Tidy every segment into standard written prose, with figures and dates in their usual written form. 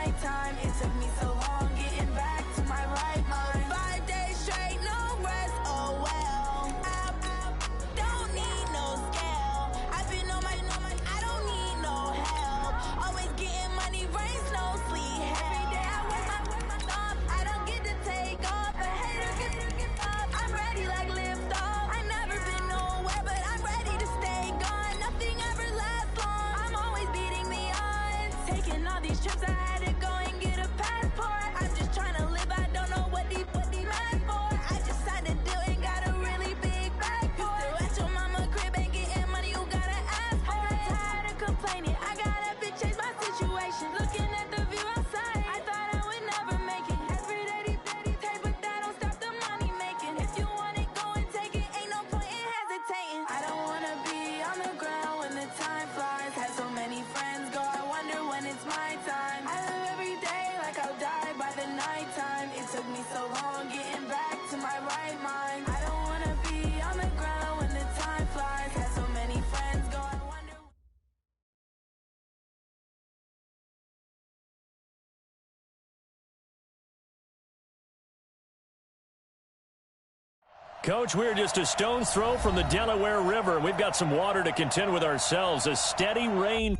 nighttime. It took me so long getting back to my right mind. 5 days straight, no rest, oh well. I don't need no scale. I've been on my, I don't need no help. Always getting money, rain, snow, sleet, every day I work my thumb. I don't get to take off, a hater get up. I'm ready like lift off. I never been nowhere, but I'm ready to stay gone. Nothing ever lasts long. I'm always beating the odds. Taking all these trips, I had to go and get a passport. I'm just trying to live, I don't know what these mad for. I just signed a deal and got a really big bag for it. Still at your mama crib, ain't getting money, you gotta ask for it. Tired of complaining, I gotta change my situation. Looking at the view outside, I thought I would never make it. Every day these take, but that don't stop the money making. If you want it, go and take it, ain't no point in hesitating. I don't wanna be on the ground when the time flies. Had so many friends go, I wonder when it's my time. I live every day like I'll die by the nighttime. It took me so long getting back to my right mind. I don't wanna be on the ground when the time flies. Had so many friends go, I wonder. Coach, we're just a stone's throw from the Delaware River. We've got some water to contend with ourselves. A steady rain.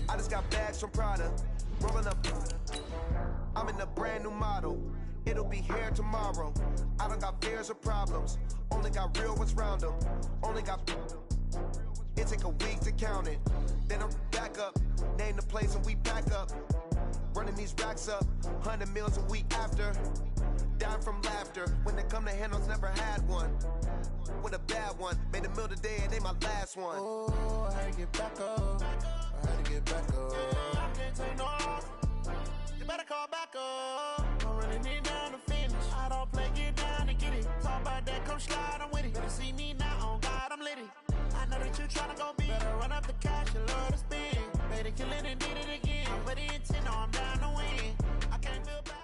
I just got bags from Prada, rolling up. I'm in a brand new model. It'll be here tomorrow. I don't got fears or problems. Only got real ones round them. Only got. It take a week to count it. Then I'm back up. Name the place and we pack up. Running these racks up. 100 meals a week after. Down from laughter. When they come to handles, never had one. With a bad one. Made a meal today and ain't my last one. Oh, I had to get back up. I had to get back up. I can't take no off. You better call back up. I'm running it down to finish. I don't play, get down and get it. Talk about that, come slide, I'm with it. Better see me now, on God, I'm litty. I know that you tryna go big. Better run up the cash, you love to spin. Made it, kill it, and did it again. But the intent, no, I'm down to win. I can't feel bad.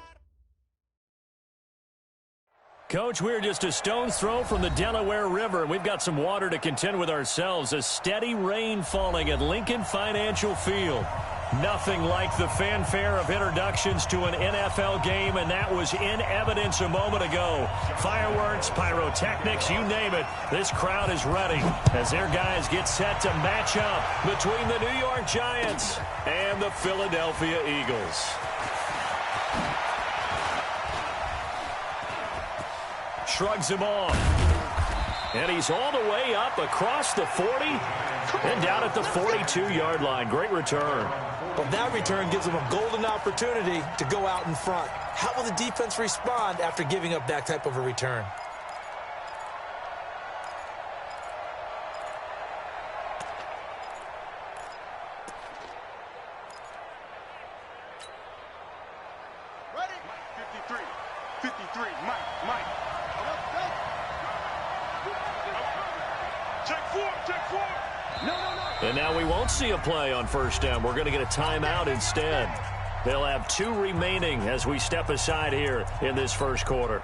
Coach, we're just a stone's throw from the Delaware River. We've got some water to contend with ourselves. A steady rain falling at Lincoln Financial Field. Nothing like the fanfare of introductions to an NFL game, and that was in evidence a moment ago. Fireworks, pyrotechnics, you name it. This crowd is ready as their guys get set to match up between the New York Giants and the Philadelphia Eagles. Shrugs him off. And he's all the way up across the 40 and down at the 42-yard line. Great return. Well, that return gives them a golden opportunity to go out in front. How will the defense respond after giving up that type of a return? Ready? 53, Mike. Check four. No. And now we won't see a play on first down. We're going to get a timeout instead. They'll have 2 remaining as we step aside here in this first quarter.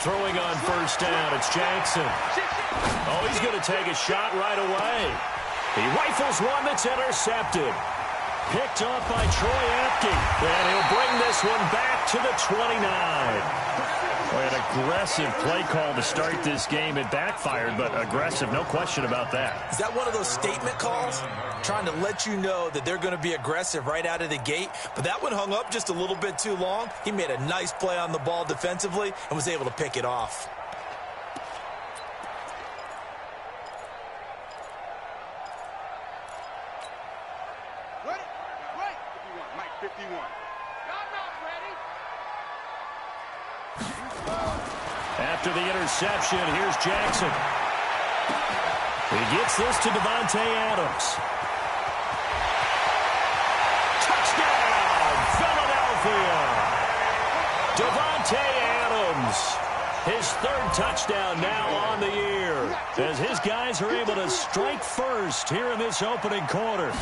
Throwing on first down, it's Jackson. Oh, he's going to take a shot right away. He rifles one that's intercepted. Picked off by Troy Apke. And he'll bring this one back to the 29. An aggressive play call to start this game. It backfired, but aggressive, no question about that. Is that one of those statement calls? Trying to let you know that they're going to be aggressive right out of the gate, but that one hung up just a little bit too long. He made a nice play on the ball defensively and was able to pick it off. Ready? Right. 51. Mike, 51. I'm not ready. After the interception, here's Jackson. He gets this to Davante Adams. Touchdown, Philadelphia! Davante Adams, his third touchdown now on the year, as his guys are able to strike first here in this opening quarter.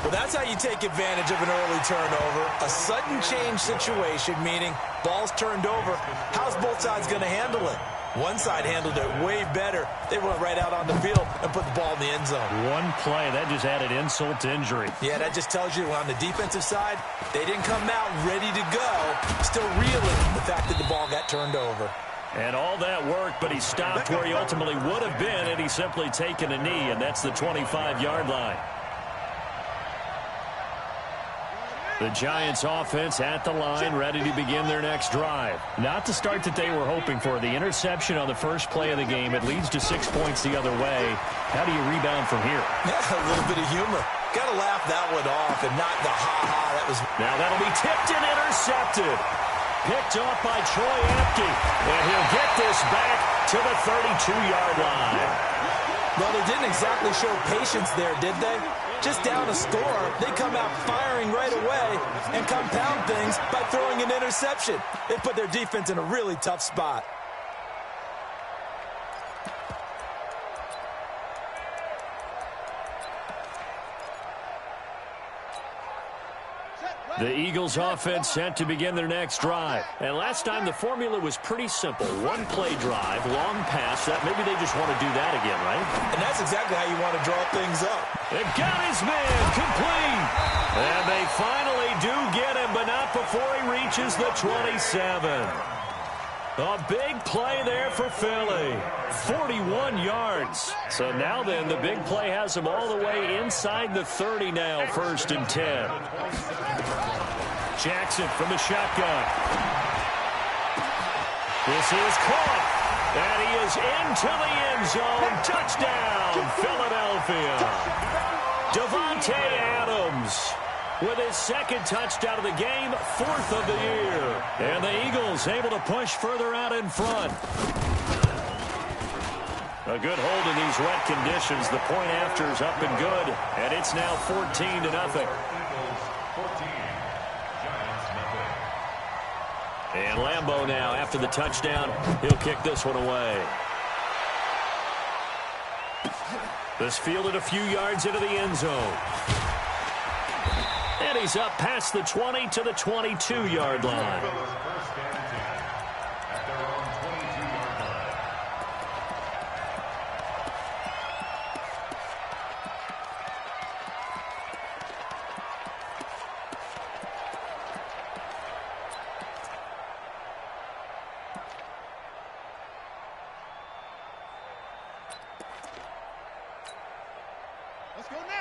Well, that's how you take advantage of an early turnover. A sudden change situation, meaning ball's turned over. How's both sides going to handle it? One side handled it way better. They went right out on the field and put the ball in the end zone. One play, that just added insult to injury. Yeah, that just tells you on the defensive side, they didn't come out ready to go. Still reeling the fact that the ball got turned over. And all that work, but he stopped where he ultimately would have been had he simply taken a knee, and that's the 25-yard line. The Giants offense at the line, ready to begin their next drive. Not the start that they were hoping for. The interception on the first play of the game, it leads to 6 points the other way. How do you rebound from here? Yeah, a little bit of humor. Got to laugh that one off and not the ha-ha. Now that'll be tipped and intercepted. Picked off by Troy Apke. And he'll get this back to the 32-yard line. Well, they didn't exactly show patience there, did they? Just down a score, they come out firing right away and compound things by throwing an interception. They put their defense in a really tough spot. The Eagles offense set to begin their next drive. And last time the formula was pretty simple. One play drive, long pass. That maybe they just want to do that again, right? And that's exactly how you want to draw things up. It got his man complete. And they finally do get him, but not before he reaches the 27. A big play there for Philly. 41 yards. So now then, the big play has him all the way inside the 30 now, 1st and 10. Jackson from the shotgun. This is caught. And he is into the end zone. Touchdown, Philadelphia. Davante Adams with his second touchdown of the game, 4th of the year. And the Eagles able to push further out in front. A good hold in these wet conditions. The point after is up and good. And it's now 14-0. And Lambeau now, after the touchdown, he'll kick this one away. This fielded a few yards into the end zone. And he's up past the 20 to the 22-yard line.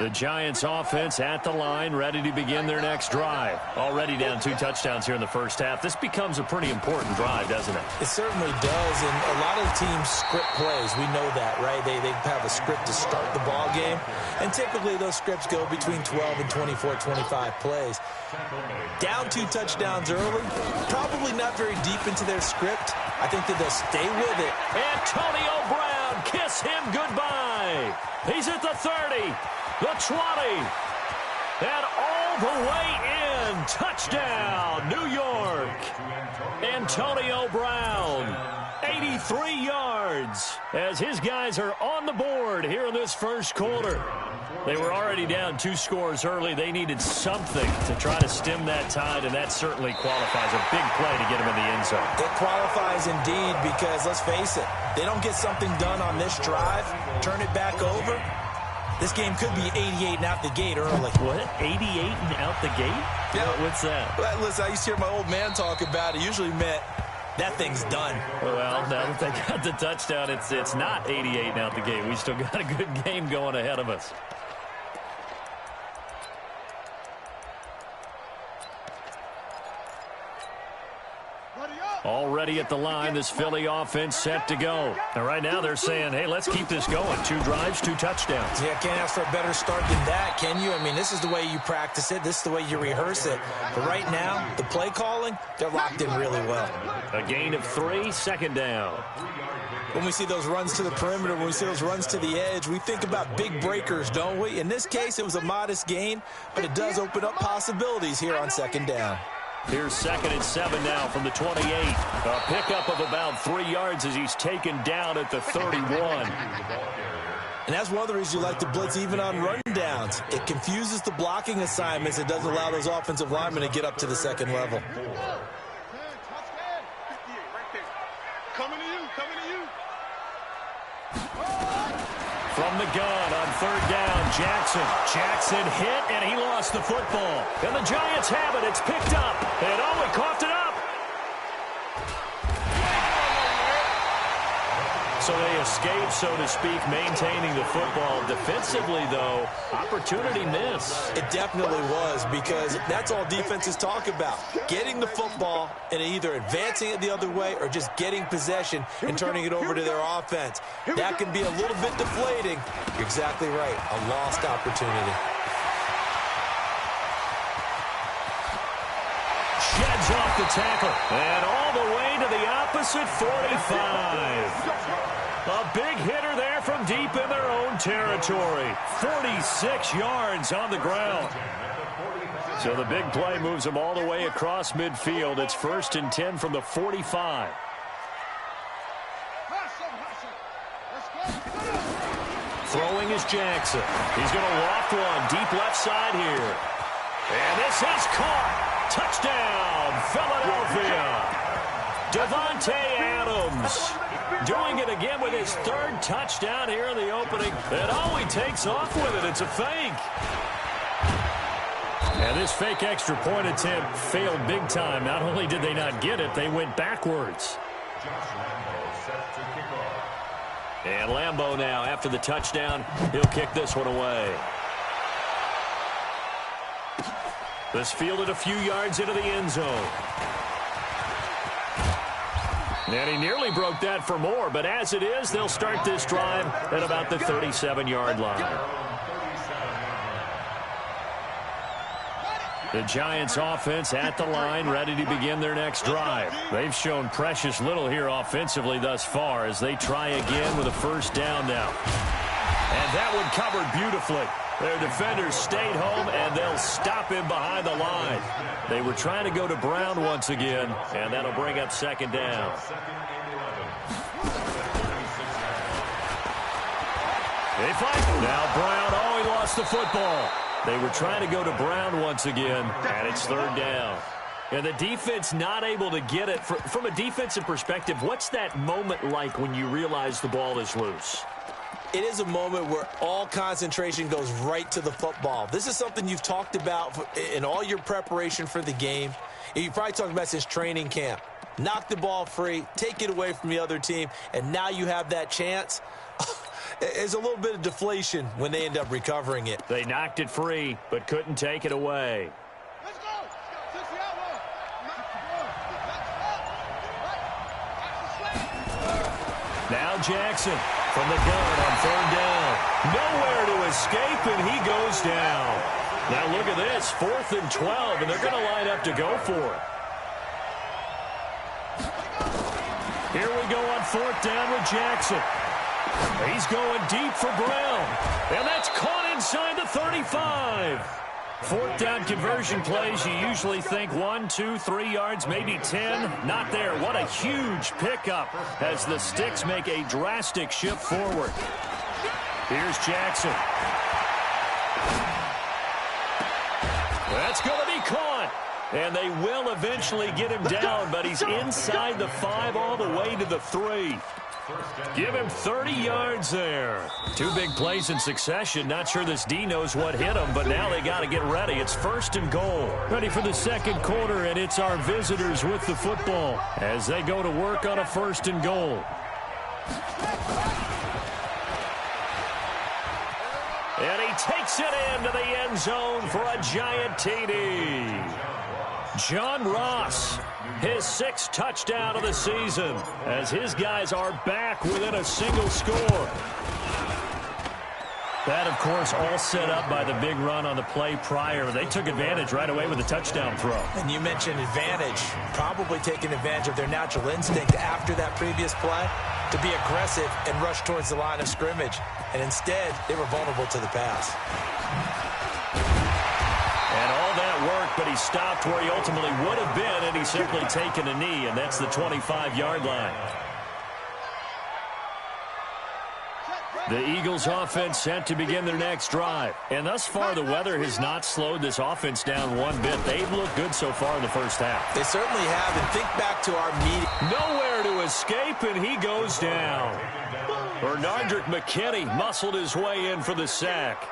The Giants offense at the line, ready to begin their next drive. Already down 2 touchdowns here in the first half. This becomes a pretty important drive, doesn't it? It certainly does, and a lot of teams script plays. We know that, right? They have a script to start the ball game, and typically those scripts go between 12 and 24, 25 plays. Down 2 touchdowns early, probably not very deep into their script. I think that they'll stay with it. Antonio Brown, kiss him goodbye. He's at the 30. The 20, and all the way in, touchdown, New York. Antonio Brown, 83 yards, as his guys are on the board here in this first quarter. They were already down 2 scores early. They needed something to try to stem that tide, and that certainly qualifies. A big play to get him in the end zone. It qualifies indeed because, let's face it, they don't get something done on this drive, turn it back over, this game could be 88 and out the gate early. What? 88 and out the gate? Yeah. What's that? Well, listen, I used to hear my old man talk about it. It usually meant that thing's done. Well, now that they got the touchdown, it's not 88 and out the gate. We still got a good game going ahead of us. Already at the line, this Philly offense set to go. And right now they're saying, hey, let's keep this going. 2 drives, 2 touchdowns. Yeah, can't ask for a better start than that, can you? I mean, this is the way you practice it. This is the way you rehearse it. But right now, the play calling, they're locked in really well. A gain of 3, second down. When we see those runs to the perimeter, when we see those runs to the edge, we think about big breakers, don't we? In this case, it was a modest gain, but it does open up possibilities here on second down. Here's 2nd and 7 now from the 28. A pickup of about 3 yards as he's taken down at the 31. And that's one of the reasons you like to blitz even on rundowns. It confuses the blocking assignments. It doesn't allow those offensive linemen to get up to the second level. Coming to you. From the gun on 3rd down, Jackson hit, and he lost the football. And the Giants have it. It's picked up. And he coughed it up. So they escape, so to speak, maintaining the football. Defensively, though, opportunity miss. It definitely was, because that's all defenses talk about. Getting the football and either advancing it the other way or just getting possession and turning it over to their offense. That can be a little bit deflating. You're exactly right. A lost opportunity. Sheds off the tackle. And all the way to the opposite 45. A big hitter there from deep in their own territory. 46 yards on the ground. So the big play moves them all the way across midfield. It's 1st and 10 from the 45. Throwing is Jackson. He's going to loft one deep left side here. And this is caught. Touchdown, Philadelphia. Davante Adams doing it again with his 3rd touchdown here in the opening. And he takes off with it. It's a fake. And this fake extra point attempt failed big time. Not only did they not get it, they went backwards. And Lambeau now, after the touchdown, he'll kick this one away. This fielded a few yards into the end zone. And he nearly broke that for more, but as it is, they'll start this drive at about the 37-yard line. The Giants offense at the line, ready to begin their next drive. They've shown precious little here offensively thus far as they try again with a 1st down now. And that one covered beautifully. Their defenders stayed home, and they'll stop him behind the line. They were trying to go to Brown once again, and that'll bring up 2nd down. They fight. Now Brown, he lost the football. They were trying to go to Brown once again, and it's 3rd down. And the defense not able to get it. From a defensive perspective, what's that moment like when you realize the ball is loose? It is a moment where all concentration goes right to the football. This is something you've talked about in all your preparation for the game. You probably talked about since training camp. Knock the ball free, take it away from the other team, and now you have that chance. There's a little bit of deflation when they end up recovering it. They knocked it free, but couldn't take it away. Let's go. Now Jackson from the gun on 3rd down. Nowhere to escape, and he goes down. Now look at this, 4th and 12, and they're going to line up to go for it. Here we go on 4th down with Jackson. He's going deep for Brown. And that's caught inside the 35. 4th down conversion plays, you usually think 1, 2, 3 yards, maybe 10. Not there. What a huge pickup as the Sticks make a drastic shift forward. Here's Jackson. That's going to be caught. And they will eventually get him down, but he's inside the 5 all the way to the 3. Give him 30 yards there. Two big plays in succession. Not sure this D knows what hit him, but now they got to get ready. It's 1st and goal. Ready for the second quarter, and it's our visitors with the football as they go to work on a 1st and goal. And he takes it into the end zone for a giant TD. John Ross, his 6th touchdown of the season, as his guys are back within a single score. That, of course, all set up by the big run on the play prior. They took advantage right away with a touchdown throw. And you mentioned advantage, probably taking advantage of their natural instinct after that previous play to be aggressive and rush towards the line of scrimmage. And instead, they were vulnerable to the pass. And all that work, but he stopped where he ultimately would have been, and he's simply taken a knee, and that's the 25-yard line. The Eagles offense set to begin their next drive. And thus far, the weather has not slowed this offense down one bit. They've looked good so far in the first half. They certainly have. And think back to our meeting. Nowhere to escape, and he goes down. Bernardrick McKinney muscled his way in for the sack.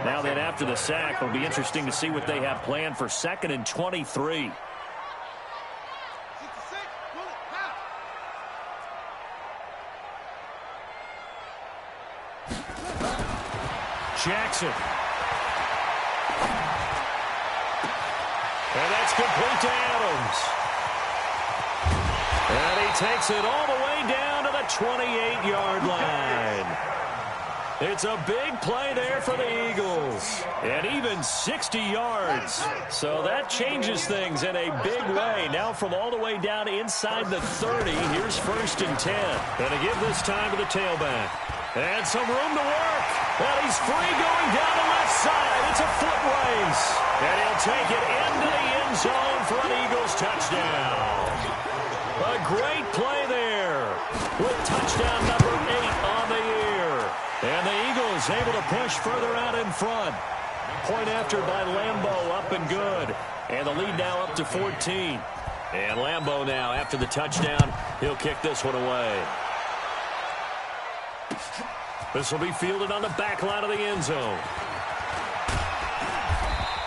Now then, after the sack, it'll be interesting to see what they have planned for 2nd and 23. Jackson. And that's complete to Adams. And he takes it all the way down to the 28-yard line. It's a big play there for the Eagles. And even 60 yards. So that changes things in a big way. Now from all the way down inside the 30, here's 1st and 10. Gonna give this time to the tailback. And some room to work. And he's free going down the left side. It's a foot race. And he'll take it into the end zone for an Eagles touchdown. A great play there with touchdown number 8 on the year. And the Eagles able to push further out in front. Point after by Lambeau, up and good. And the lead now up to 14. And Lambeau now, after the touchdown, he'll kick this one away. This will be fielded on the back line of the end zone.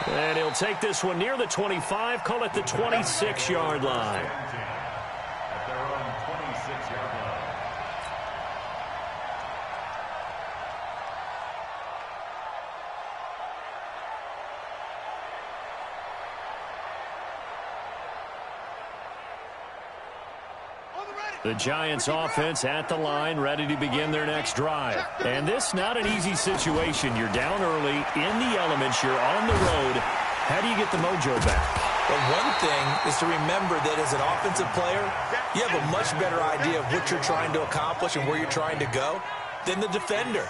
And he'll take this one near the 25, call it the 26-yard line. At their own 26-yard line. The Giants offense at the line, ready to begin their next drive. And this not an easy situation. You're down early, in the elements, you're on the road. How do you get the mojo back? Well, one thing is to remember that as an offensive player, you have a much better idea of what you're trying to accomplish and where you're trying to go than the defender.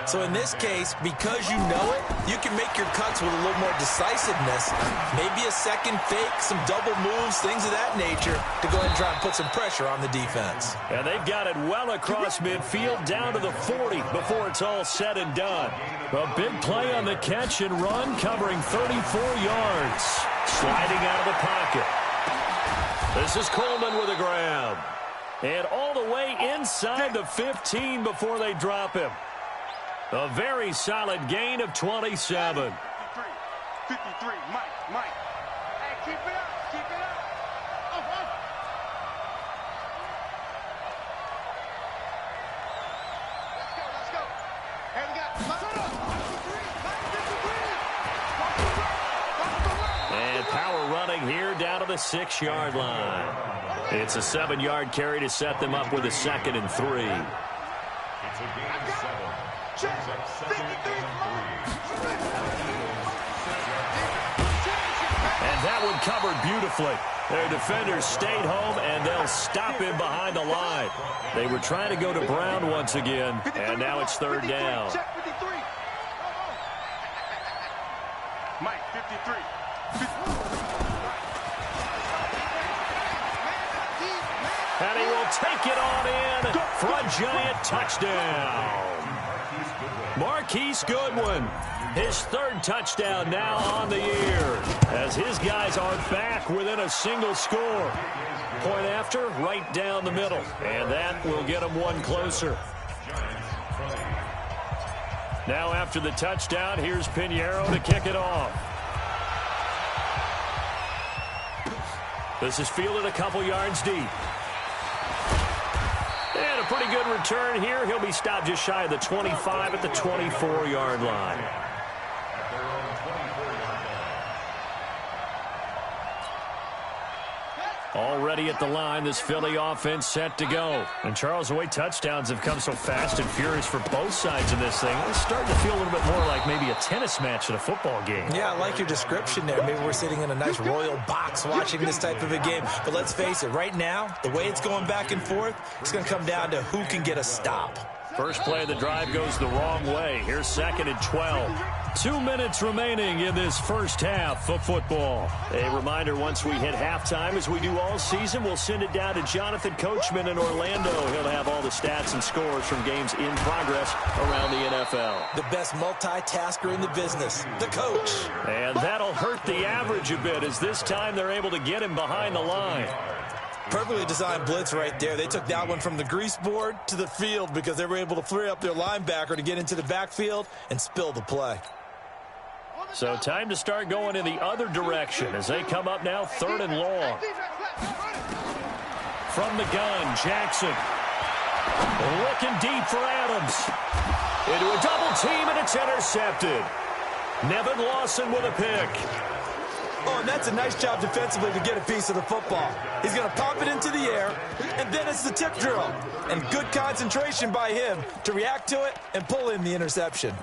So in this case, because you know it, you can make your cuts with a little more decisiveness, maybe a second fake, some double moves, things of that nature, to go ahead and try and put some pressure on the defense. And they've got it well across midfield, down to the 40 before it's all said and done. A big play on the catch and run, covering 34 yards. Sliding out of the pocket. This is Coleman with a grab. And all the way inside the 15 before they drop him. A very solid gain of 27. 53, Mike. Hey, keep it up. Let's go. Hey, we got and power running here down to the 6-yard line. It's a 7-yard carry to set them up with a 2nd and 3. It's a gain of 7. Brings up 2nd and 3. And that one covered beautifully. Their defenders stayed home, and they'll stop him behind the line. They were trying to go to Brown once again, and now it's 3rd down. Check 53. Mike, 53. And he will take it on in for a giant touchdown. Marquise Goodwin, his third touchdown now on the year, as his guys are back within a single score. Point after, right down the middle, and that will get them one closer. Now after the touchdown, here's Pinheiro to kick it off. This is fielded a couple yards deep. And a pretty good return here. He'll be stopped just shy of the 25 at the 24-yard line. Already at the line, this Philly offense set to go. And Charles, the way touchdowns have come so fast and furious for both sides of this thing, it's starting to feel a little bit more like maybe a tennis match at a football game. Yeah, I like your description there. Maybe we're sitting in a nice royal box watching this type of a game. But let's face it, right now, the way it's going back and forth, it's going to come down to who can get a stop. First play of the drive goes the wrong way. Here's 2nd and 12. 2 minutes remaining in this first half of football. A reminder, once we hit halftime, as we do all season, we'll send it down to Jonathan Coachman in Orlando. He'll have all the stats and scores from games in progress around the NFL. The best multitasker in the business, the coach. And that'll hurt the average a bit, as this time they're able to get him behind the line. Perfectly designed blitz right there. They took that one from the grease board to the field because they were able to free up their linebacker to get into the backfield and spill the play. So time to start going in the other direction as they come up now 3rd and long. From the gun, Jackson. Looking deep for Adams. Into a double team, and it's intercepted. Nevin Lawson with a pick. Oh, and that's a nice job defensively to get a piece of the football. He's going to pop it into the air, and then it's the tip drill. And good concentration by him to react to it and pull in the interception.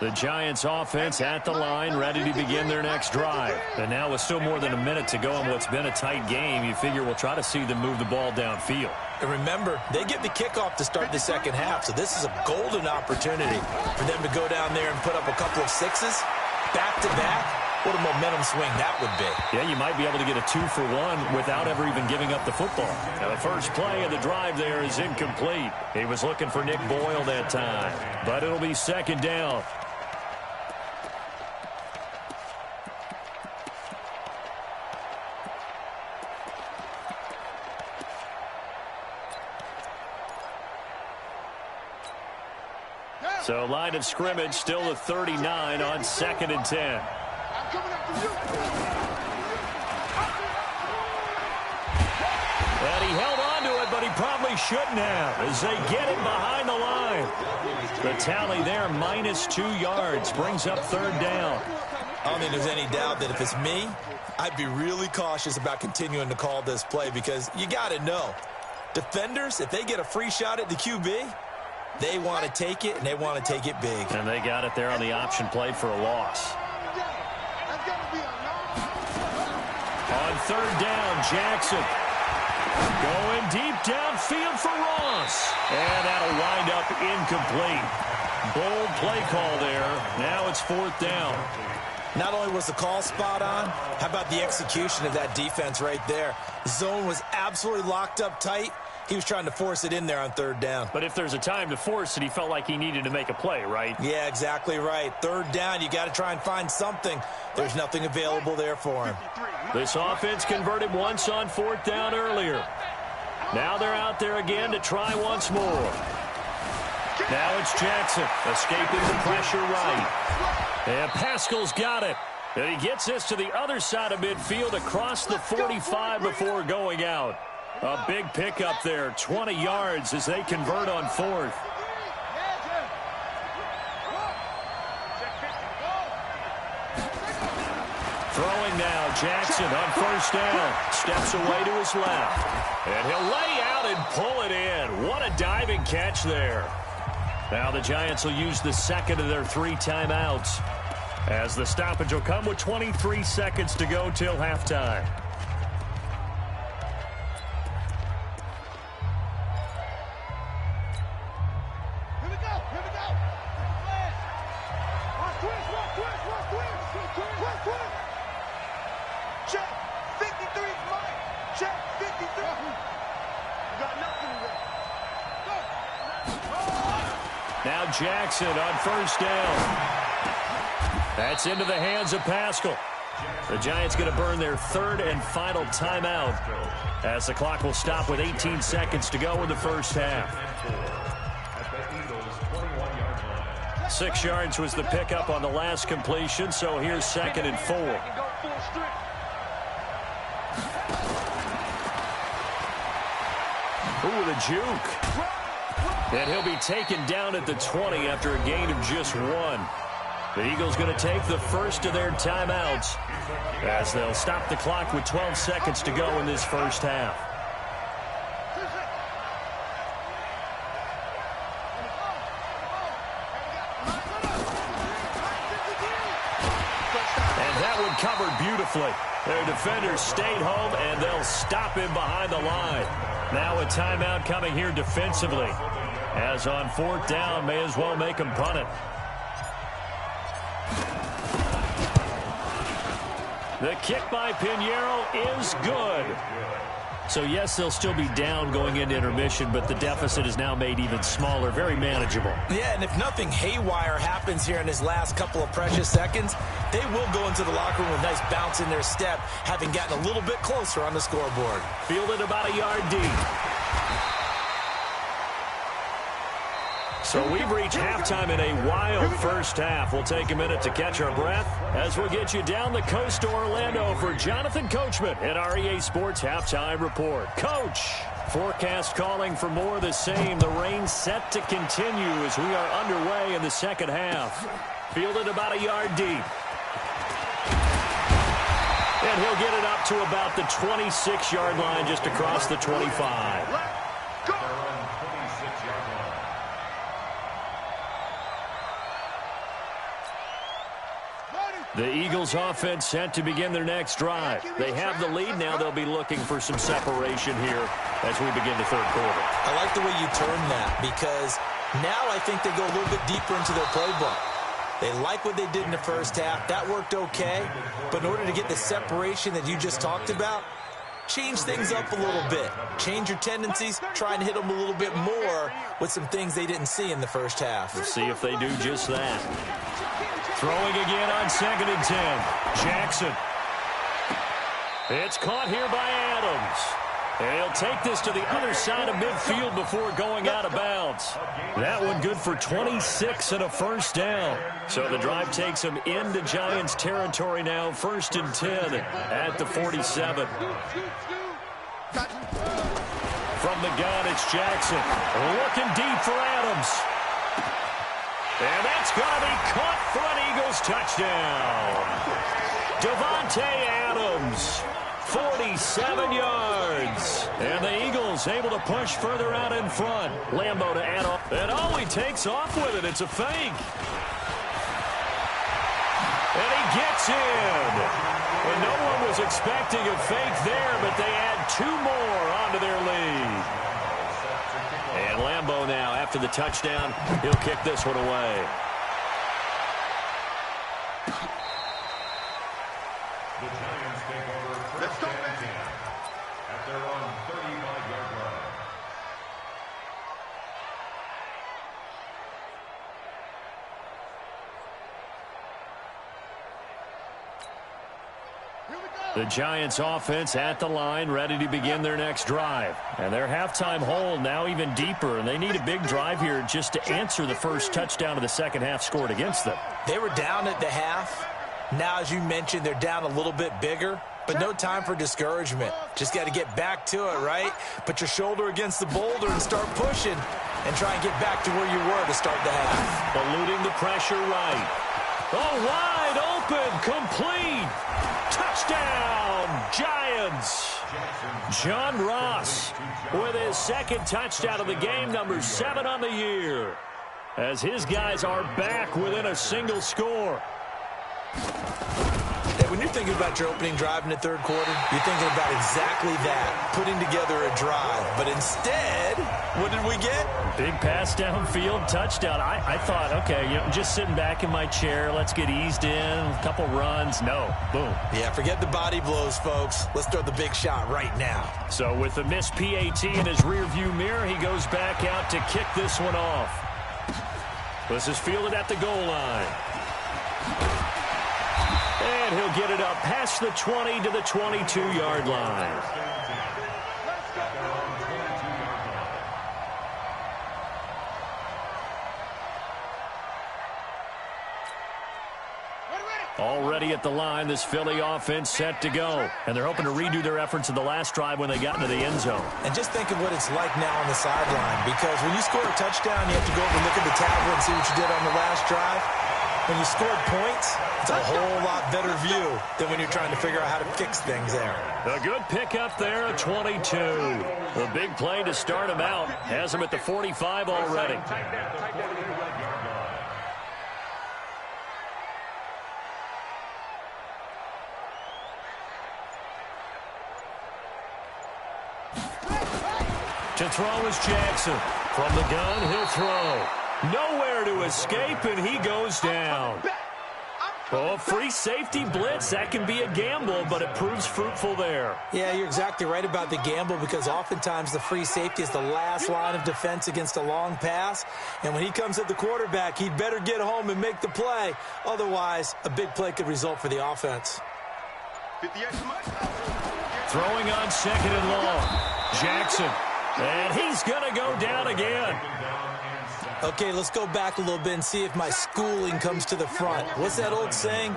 The Giants offense at the line, ready to begin their next drive. And now with still more than a minute to go in what's been a tight game, you figure we'll try to see them move the ball downfield. And remember, they get the kickoff to start the second half, so this is a golden opportunity for them to go down there and put up a couple of sixes back-to-back. What a momentum swing that would be. Yeah, you might be able to get a 2-for-1 without ever even giving up the football. Now, the first play of the drive there is incomplete. He was looking for Nick Boyle that time, but it'll be 2nd down. So line of scrimmage still at 39 on 2nd and 10. And he held on to it, but he probably shouldn't have as they get him behind the line. The tally there, -2 yards, brings up 3rd down. I don't think there's any doubt that if it's me, I'd be really cautious about continuing to call this play because you got to know, defenders, if they get a free shot at the QB, they want to take it, and they want to take it big. And they got it there on the option play for a loss. On 3rd down, Jackson. Going deep downfield for Ross. And that'll wind up incomplete. Bold play call there. Now it's 4th down. Not only was the call spot on, how about the execution of that defense right there? The zone was absolutely locked up tight. He was trying to force it in there on 3rd down. But if there's a time to force it, he felt like he needed to make a play, right? Yeah, exactly right. 3rd down, you got to try and find something. There's nothing available there for him. This offense converted once on 4th down earlier. Now they're out there again to try once more. Now it's Jackson escaping the pressure right. And Pascal's got it. And he gets this to the other side of midfield across the 45 before going out. A big pickup there, 20 yards as they convert on 4th. Throwing now, Jackson on 1st down. Steps away to his left. And he'll lay out and pull it in. What a diving catch there. Now the Giants will use the 2nd of their 3 timeouts, as the stoppage will come with 23 seconds to go till halftime. Watch twist. Now Jackson on first down. That's into the hands of Pascal. The Giants going to burn their third and final timeout as the clock will stop with 18 seconds to go in the first half. 6 yards was the pickup on the last completion, so here's 2nd and 4. Ooh, the juke. And he'll be taken down at the 20 after a gain of just 1. The Eagles going to take the first of their timeouts as they'll stop the clock with 12 seconds to go in this first half. And that one covered beautifully. Their defenders stayed home, and they'll stop him behind the line. Now a timeout coming here defensively. As on 4th down, may as well make him punt it. The kick by Pinheiro is good. So, yes, they'll still be down going into intermission, but the deficit is now made even smaller, very manageable. Yeah, and if nothing haywire happens here in his last couple of precious seconds, they will go into the locker room with a nice bounce in their step, having gotten a little bit closer on the scoreboard. Fielded about a yard deep. So we've reached halftime in a wild first half. We'll take a minute to catch our breath as we'll get you down the coast to Orlando for Jonathan Coachman at our EA Sports Halftime Report. Coach, forecast calling for more of the same. The rain set to continue as we are underway in the second half. Fielded about a yard deep. And he'll get it up to about the 26-yard line just across the 25. The Eagles offense set to begin their next drive. They have the lead now. They'll be looking for some separation here as we begin the third quarter. I like the way you term that because now I think they go a little bit deeper into their playbook. They like what they did in the first half. That worked okay. But in order to get the separation that you just talked about, change things up a little bit. Change your tendencies. Try and hit them a little bit more with some things they didn't see in the first half. We'll see if they do just that. Throwing again on 2nd and 10. Jackson. It's caught here by Adams. And he'll take this to the other side of midfield before going out of bounds. That one good for 26 and a first down. So the drive takes him into Giants territory now. 1st and 10 at the 47. From the gun, it's Jackson. Looking deep for Adams. And that's going to be caught for an Eagles touchdown. Devontae Adams, 47 yards. And the Eagles able to push further out in front. Lambo to add on. And oh, he takes off with it. It's a fake. And he gets in. And no one was expecting a fake there, but they add 2 more onto their lead. And Lambo now, after the touchdown, he'll kick this one away. The Giants take over first and 10 at their own 35-yard line. The Giants offense at the line, ready to begin their next drive. And their halftime hole now even deeper, and they need a big drive here just to answer the first touchdown of the second half scored against them. They were down at the half. Now, as you mentioned, they're down a little bit bigger, but no time for discouragement. Just got to get back to it, right? Put your shoulder against the boulder and start pushing and try and get back to where you were to start the half. Eluding the pressure right. Oh, wide open, complete. Touchdown, Giants. John Ross with his second touchdown of the game, number 7 on the year, as his guys are back within a single score. If when you're thinking about your opening drive in the third quarter, you're thinking about exactly that, putting together a drive. But instead, what did we get? Big pass downfield, touchdown. I thought, okay, just sitting back in my chair, let's get eased in, a couple runs. No, boom. Yeah, forget the body blows, folks. Let's throw the big shot right now. So with the missed PAT in his rearview mirror, he goes back out to kick this one off. This is fielded at the goal line. And he'll get it up past the 20 to the 22-yard line. Already at the line, this Philly offense set to go. And they're hoping to redo their efforts in the last drive when they got into the end zone. And just think of what it's like now on the sideline, because when you score a touchdown, you have to go over and look at the tablet and see what you did on the last drive. When you scored points, it's a whole lot better view than when you're trying to figure out how to fix things there. A good pickup there, a 22. The big play to start him out. Has him at the 45 already. To throw is Jackson. From the gun, he'll throw. Nowhere to escape, and he goes down. Oh, free safety blitz. That can be a gamble, but it proves fruitful there. Yeah, you're exactly right about the gamble, because oftentimes the free safety is the last line of defense against a long pass. And when he comes at the quarterback, he'd better get home and make the play. Otherwise, a big play could result for the offense. Throwing on second and long. Jackson. And he's going to go down again. Okay, let's go back a little bit and see if my schooling comes to the front. What's that old saying?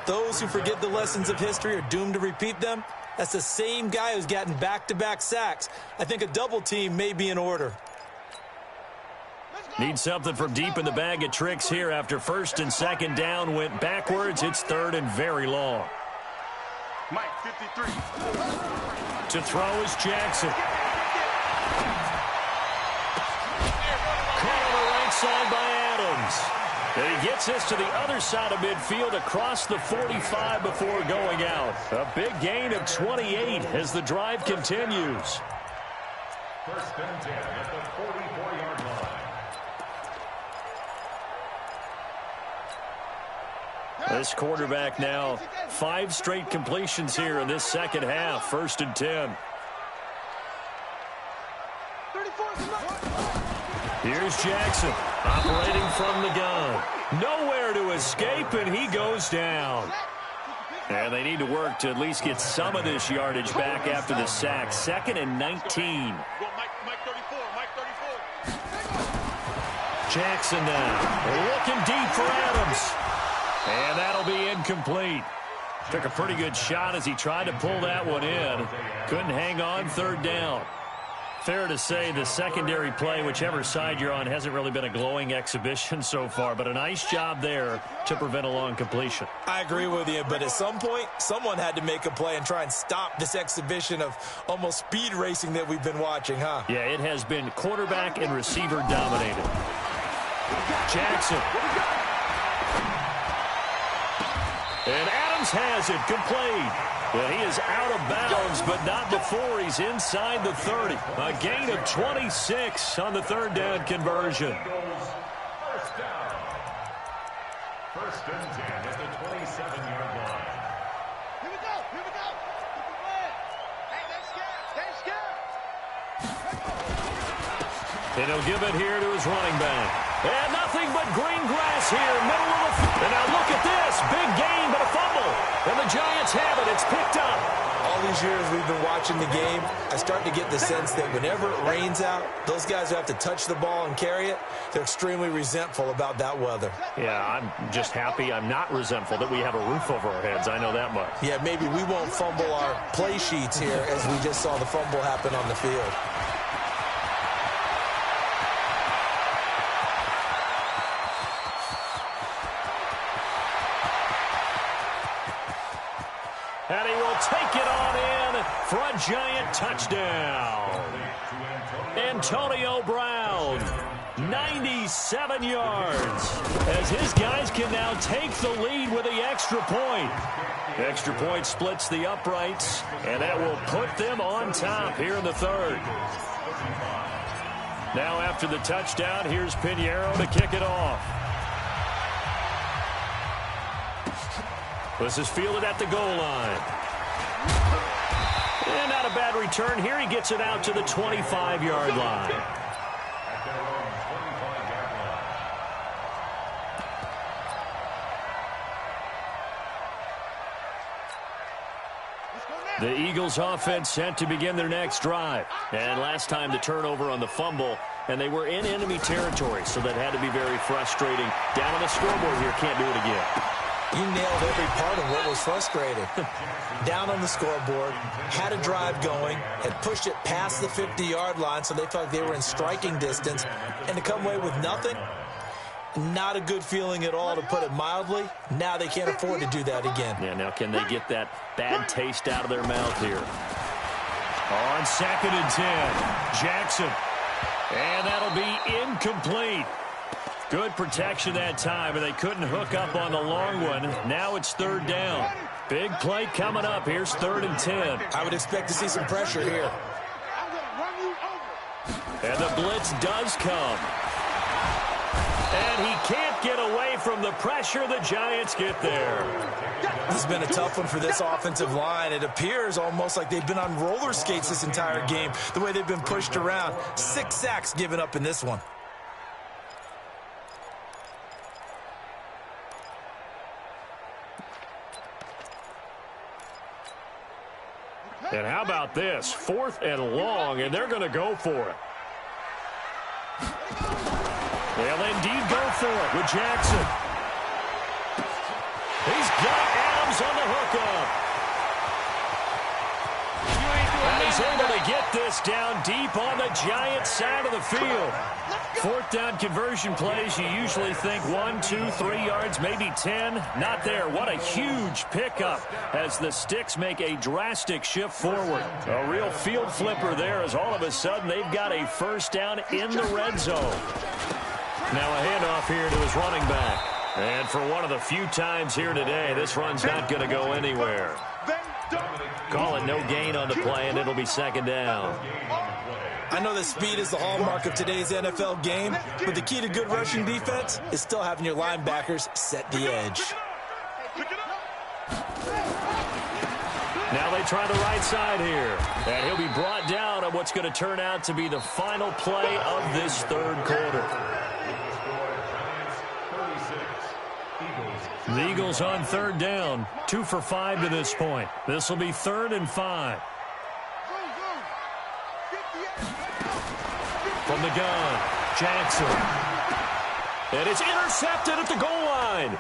Those who forget the lessons of history are doomed to repeat them. That's the same guy who's gotten back-to-back sacks. I think a double team may be in order. Need something from deep in the bag of tricks here after first and second down went backwards. It's third and very long. Mike, 53. To throw is Jackson. Caught on the right side by Adams. And he gets this to the other side of midfield across the 45 before going out. A big gain of 28 as the drive continues. First and 10 at the 44-yard line. This quarterback now 5 straight completions here in this second half. First and 10. Here's Jackson operating from the gun. Nowhere to escape, and he goes down. And they need to work to at least get some of this yardage back after the sack. Second and 19. Jackson now looking deep for Adams. And that'll be incomplete. Took a pretty good shot as he tried to pull that one in. Couldn't hang on, third down. Fair to say the secondary play, whichever side you're on, hasn't really been a glowing exhibition so far, but a nice job there to prevent a long completion. I agree with you, but at some point, someone had to make a play and try and stop this exhibition of almost speed racing that we've been watching, huh? Yeah, it has been quarterback and receiver dominated. Jackson. And Adams has it, complete. Well, he is out of bounds, but not before he's inside the 30. A gain of 26 on the third down conversion. First down. First and 10 at the 27-yard line. Here we go. Hey, stay scared. And he'll give it here to his running back. And nothing but green grass here, middle of the field. And now look at this. Big gain, but a fumble. And the Giants have it. It's picked up. All these years we've been watching the game, I start to get the sense that whenever it rains out, those guys who have to touch the ball and carry it, they're extremely resentful about that weather. Yeah, I'm just happy I'm not resentful that we have a roof over our heads. I know that much. Yeah, maybe we won't fumble our play sheets here as we just saw the fumble happen on the field. And he will take it on in for a Giant touchdown. Antonio Brown. 97 yards. As his guys can now take the lead with the extra point. The extra point splits the uprights, and that will put them on top here in the third. Now after the touchdown, here's Pinheiro to kick it off. This is fielded at the goal line. And not a bad return here. He gets it out to the 25-yard line. The Eagles offense set to begin their next drive. And last time the turnover on the fumble, and they were in enemy territory, so that had to be very frustrating. Down on the scoreboard here, can't do it again. You nailed every part of what was frustrating. Down on the scoreboard, had a drive going, had pushed it past the 50-yard line, so they felt like they were in striking distance, and to come away with nothing, not a good feeling at all, to put it mildly. Now they can't afford to do that again. Yeah, now can they get that bad taste out of their mouth here? On 2nd and 10, Jackson. And that'll be incomplete. Good protection that time, and they couldn't hook up on the long one. Now it's 3rd down. Big play coming up. Here's 3rd and 10. I would expect to see some pressure here. And the blitz does come. And he can't get away from the pressure. The Giants get there. This has been a tough one for this offensive line. It appears almost like they've been on roller skates this entire game, the way they've been pushed around. 6 sacks given up in this one. And how about this? 4th and long, and they're going to go for it. They'll indeed go for it with Jackson. He's got Adams on the hookup. And he's able to get this down deep on the Giants side of the field. 4th down conversion plays, you usually think 1, 2, 3 yards, maybe 10. Not there. What a huge pickup as the Sticks make a drastic shift forward. A real field flipper there, as all of a sudden they've got a 1st down in the red zone. Now a handoff here to his running back. And for one of the few times here today, this run's not going to go anywhere. Call it no gain on the play, and it'll be 2nd down. I know that speed is the hallmark of today's NFL game, but the key to good rushing defense is still having your linebackers set the edge. Now they try the right side here. And he'll be brought down on what's going to turn out to be the final play of this 3rd quarter. The Eagles on 3rd down. 2 for 5 to this point. This will be 3rd and 5. From the gun, Jackson. And it's intercepted at the goal line.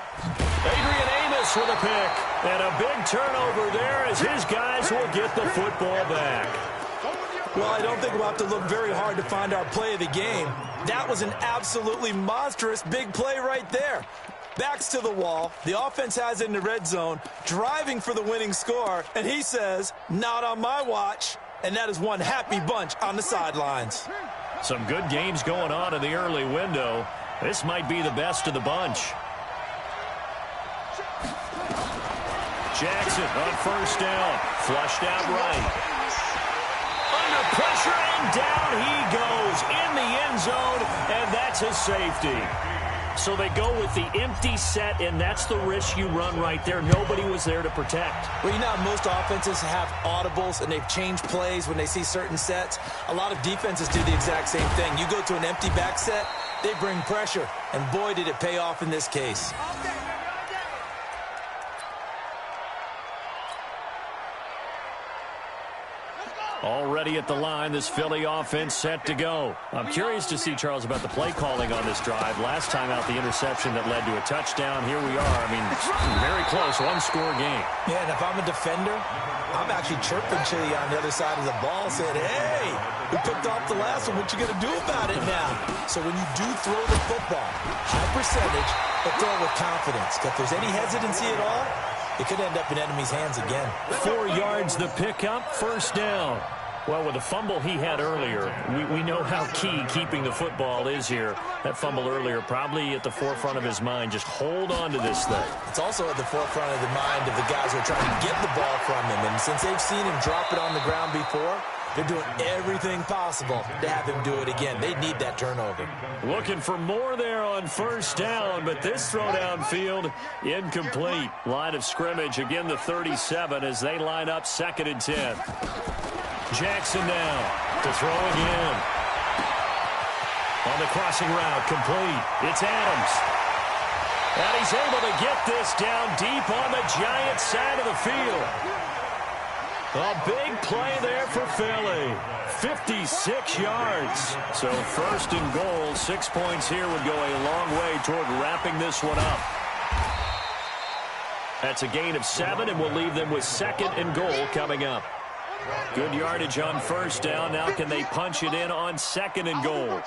Adrian Amos with a pick. And a big turnover there as his guys will get the football back. Well, I don't think we'll have to look very hard to find our play of the game. That was an absolutely monstrous big play right there. Backs to the wall. The offense has it in the red zone, driving for the winning score. And he says, not on my watch. And that is one happy bunch on the sidelines. Some good games going on in the early window. This might be the best of the bunch. Jackson on 1st down. Flushed out right. Under pressure, and down he goes in the end zone, and that's a safety. So they go with the empty set, and that's the risk you run right there. Nobody was there to protect. Well, you know how most offenses have audibles, and they've changed plays when they see certain sets. A lot of defenses do the exact same thing. You go to an empty back set, they bring pressure, and boy, did it pay off in this case. Already at the line, this Philly offense set to go. I'm curious to see, Charles, about the play calling on this drive. Last time out, the interception that led to a touchdown. Here we are. I mean, very close, one-score game. Yeah, and if I'm a defender, I'm actually chirping Chili on the other side of the ball, saying, hey, we picked off the last one. What you going to do about it now? So when you do throw the football, high percentage, but throw it with confidence. If there's any hesitancy at all, it could end up in enemy's hands again. 4 yards the pickup, 1st down. Well, with the fumble he had earlier, we know how key keeping the football is here. That fumble earlier probably at the forefront of his mind. Just hold on to this thing. It's also at the forefront of the mind of the guys who are trying to get the ball from him. And since they've seen him drop it on the ground before, they're doing everything possible to have him do it again. They need that turnover. Looking for more there on first down, but this throw downfield incomplete. Line of scrimmage, again the 37 as they line up 2nd and 10. Jackson now to throw again. On the crossing route, complete. It's Adams. And he's able to get this down deep on the Giants side of the field. A big play there for Philly. 56 yards. So 1st and goal, 6 points here would go a long way toward wrapping this one up. That's a gain of 7, and we'll leave them with 2nd and goal coming up. Good yardage on first down. Now can they punch it in on 2nd and goal?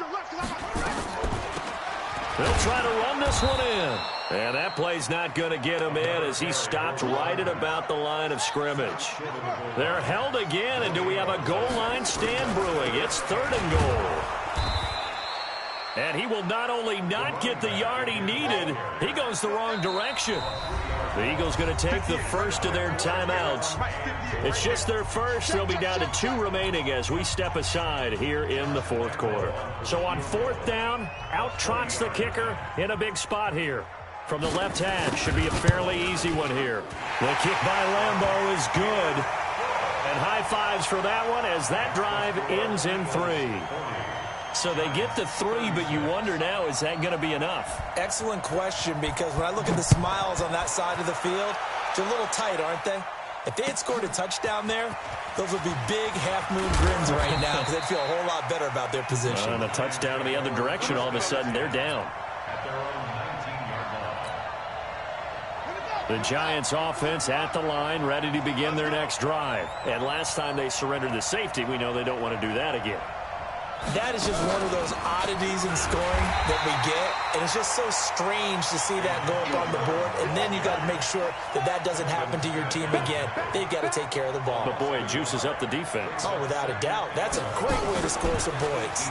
They'll try to run this one in. And that play's not going to get him in as he stopped right at about the line of scrimmage. They're held again, and do we have a goal line stand brewing? It's 3rd and goal. And he will not only not get the yard he needed, he goes the wrong direction. The Eagles going to take the first of their timeouts. It's just their first. They'll be down to 2 remaining as we step aside here in the 4th quarter. So on 4th down, out trots the kicker in a big spot here. From the left hash, should be a fairly easy one here. The kick by Lambeau is good. And high fives for that one as that drive ends in 3. So they get the 3, but you wonder now, is that going to be enough? Excellent question, because when I look at the smiles on that side of the field, they're a little tight, aren't they? If they had scored a touchdown there, those would be big half-moon grins right now because they'd feel a whole lot better about their position. And a touchdown in the other direction, all of a sudden they're down. The Giants offense at the line, ready to begin their next drive. And last time they surrendered the safety, we know they don't want to do that again. That is just one of those oddities in scoring that we get, and it's just so strange to see that go up on the board, and then you got to make sure that that doesn't happen to your team again. They've got to take care of the ball. But, boy, it juices up the defense. Oh, without a doubt. That's a great way to score some points.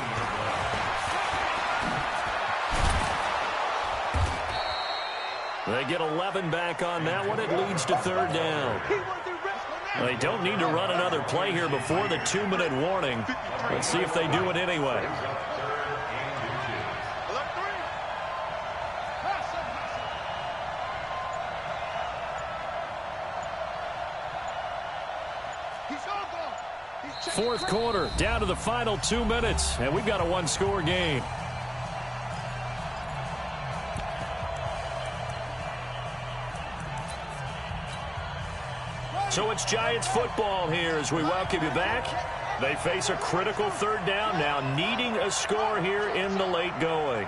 They get 11 back on that one. It leads to 3rd down. They don't need to run another play here before the 2-minute warning. Let's see if they do it anyway. Fourth quarter, down to the final 2 minutes, and we've got a 1-score game. So it's Giants football here as we welcome you back. They face a critical 3rd down now, needing a score here in the late going.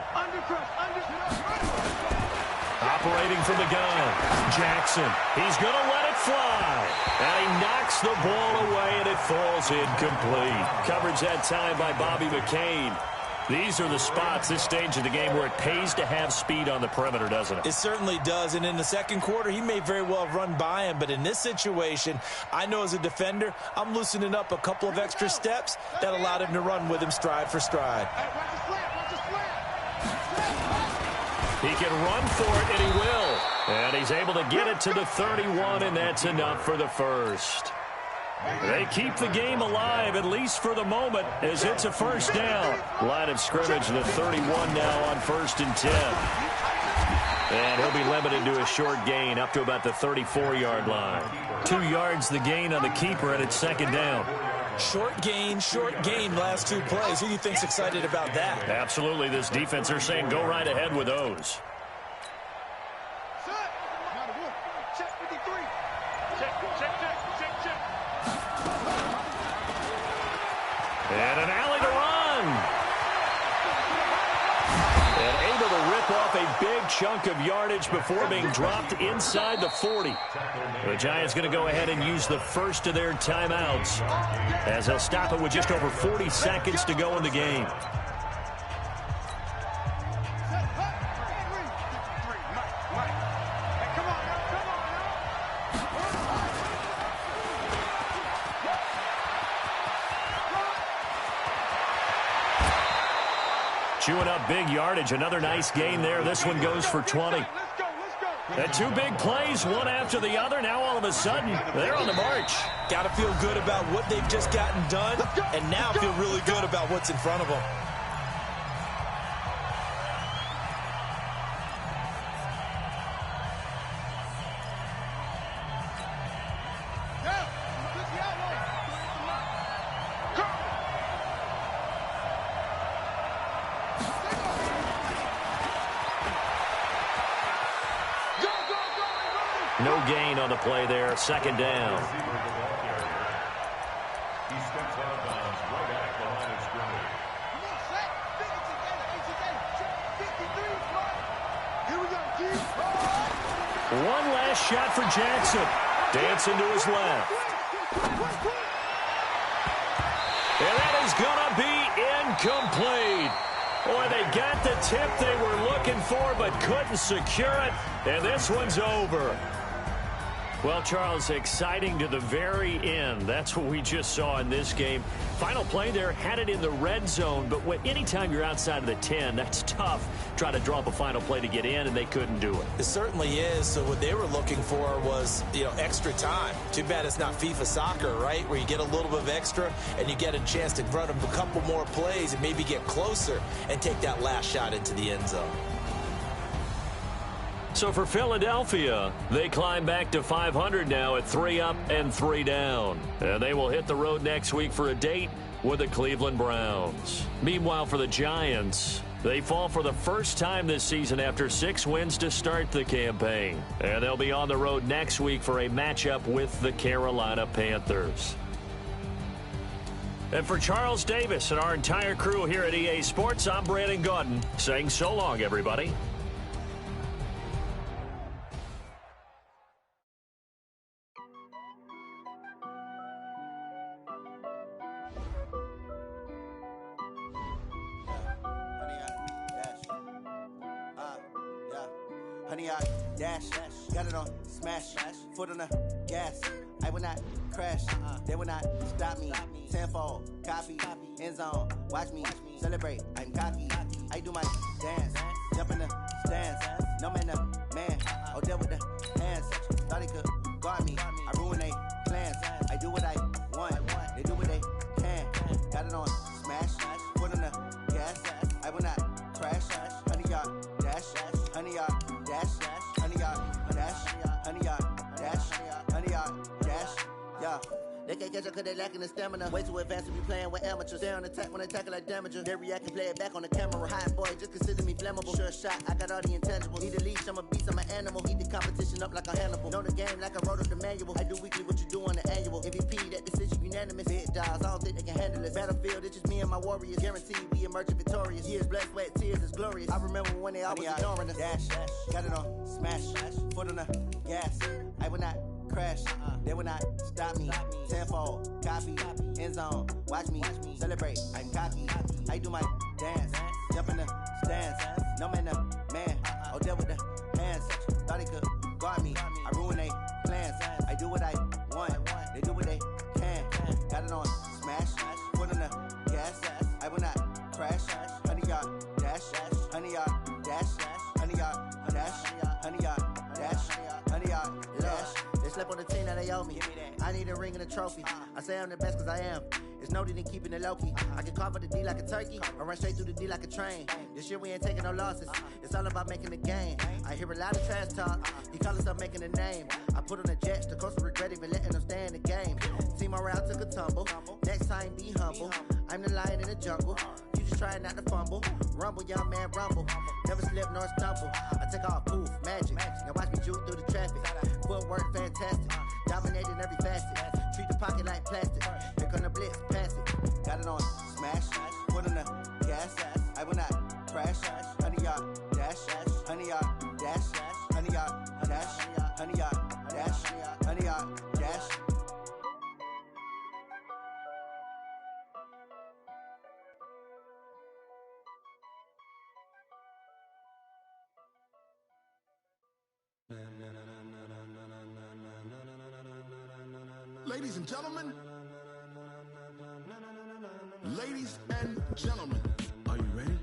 Operating from the gun, Jackson. He's going to let it fly. And he knocks the ball away, and it falls incomplete. Coverage that time by Bobby McCain. These are the spots, this stage of the game, where it pays to have speed on the perimeter, doesn't it? It certainly does, and in the 2nd quarter, he may very well have run by him, but in this situation, I know as a defender, I'm loosening up a couple of extra steps that allowed him to run with him stride for stride. He can run for it, and he will. And he's able to get it to the 31, and that's enough for the first. They keep the game alive, at least for the moment, as it's a 1st down. Line of scrimmage, the 31 now on 1st and 10. And he'll be limited to a short gain up to about the 34-yard line. 2 yards the gain on the keeper, and it's 2nd down. Short gain last 2 plays. Who do you think's excited about that? Absolutely. This defense, they're saying go right ahead with those. And an alley to run. And able to rip off a big chunk of yardage before being dropped inside the 40. The Giants going to go ahead and use the first of their timeouts as they'll stop it with just over 40 seconds to go in the game. Chewing up big yardage. Another nice gain there. This one goes for 20. And two big plays, one after the other. Now all of a sudden, they're on the march. Got to feel good about what they've just gotten done, and now feel really good about what's in front of them. No gain on the play there. Second down. He steps out of bounds right at the line of scrimmage. One last shot for Jackson. Dancing to his left. And that is going to be incomplete. Boy, they got the tip they were looking for but couldn't secure it. And this one's over. Well, Charles, exciting to the very end. That's what we just saw in this game. Final play there, had it in the red zone, but anytime you're outside of the 10, that's tough. Try to draw up a final play to get in, and they couldn't do it. It certainly is. So what they were looking for was, extra time. Too bad it's not FIFA soccer, right, where you get a little bit of extra and you get a chance to run a couple more plays and maybe get closer and take that last shot into the end zone. So for Philadelphia, they climb back to 500 now at 3 up and 3 down. And they will hit the road next week for a date with the Cleveland Browns. Meanwhile, for the Giants, they fall for the first time this season after 6 wins to start the campaign. And they'll be on the road next week for a matchup with the Carolina Panthers. And for Charles Davis and our entire crew here at EA Sports, I'm Brandon Gaudin saying so long, everybody. Honey, I dash, got it on smash, foot on the gas. I will not crash, they will not stop me. Tenfold, copy, end zone, watch me celebrate. I'm cocky, I do my dance, jump in the stands. No man, man, oh, deal with the hands. Thought he could guard me, I ruin they plans. I do what I want, they do what they can. Got it on smash, foot on the gas. I will not crash, honey, y'all dash, honey, y'all dash, honey, y'all dash, honey, y'all dash, honey, y'all dash, yeah. They can't catch up cause they lacking the stamina. Way too advanced to be playing with amateurs. Stay on attack when they tackle like damager. They react and play it back on the camera. Hot boy, just consider me flammable. Sure shot, I got all the intangibles. Need a leash, I'm a beast, I'm an animal. Eat the competition up like a Hannibal. Know the game like I wrote up the manual. I do weekly what you do on the annual. MVP, that decision unanimous. Big dogs, I don't think they can handle it. Battlefield, it's just me and my warriors. Guaranteed we emerge victorious. Years, blood, sweat, tears, is glorious. I remember when they always ignoring us. Dash, got it on smash, foot on the gas. I will not crash, they will not stop me. Tenfold, copy, end zone, watch me celebrate. I'm cocky, I do my dance, jump in the stands. No man, man, oh, deal with the hands. Thought he could guard me, I ruin they plans. I do what I want, they do what they can. Got it on smash, foot on the gas. I will not crash, honey, y'all dash, honey, y'all dash, honey, y'all dash, honey, y'all dash, honey, y'all dash. They slept on the team that they owe me. I need a ring and a trophy. I say I'm the best cause I am. It's noted in keeping it low-key. I can carve up the D like a turkey or run straight through the D like a train. This year we ain't taking no losses. It's all about making the game. I hear a lot of trash talk. He call himself making a name. I put on the Jets. The coach will regret even letting them stay in the game. Team morale took a tumble. Next time be humble. I'm the lion in the jungle. You just try not to fumble. Rumble, young man, rumble. Never slip nor stumble. I take off, poof, magic. Now watch me juke through the traffic. Footwork fantastic. Dominating every facet. Treat the pocket like plastic. Here come the blitz, pass it. Got it on smash. Foot on the gas. I will not crash. Honey, y'all dash. Honey, y'all dash. Honey, y'all dash. Honey, y'all dash. Honey, y'all dash. Ladies and gentlemen, are you ready?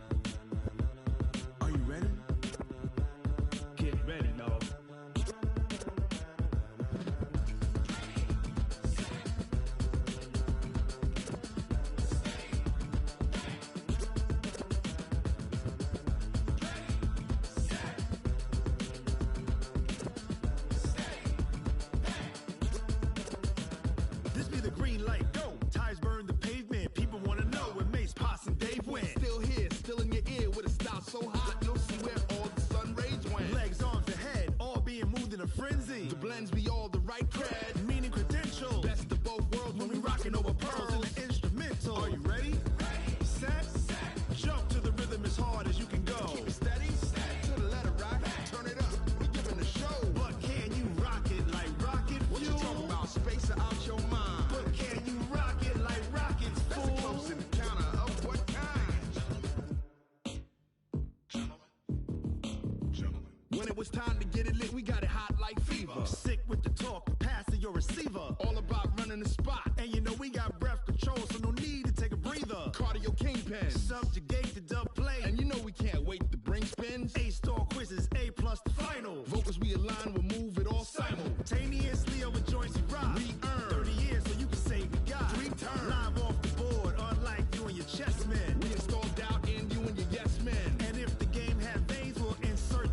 it's time to get it lit, we got it hot like fever. Sick with the talk, passing your receiver. All about running the spot. And you know we got breath control, so no need to take a breather. Cardio kingpin, subjugate the dub play. And you know we can't wait to bring spins. A-star quizzes, A+ the final. Vocals we align, we'll move it all simultaneously over joints we rock. We earn 30 years, so you can say we got 3 turns. Live off the board, unlike you and your chess men. We install doubt in you and your yes men. And if the game had veins, we'll insert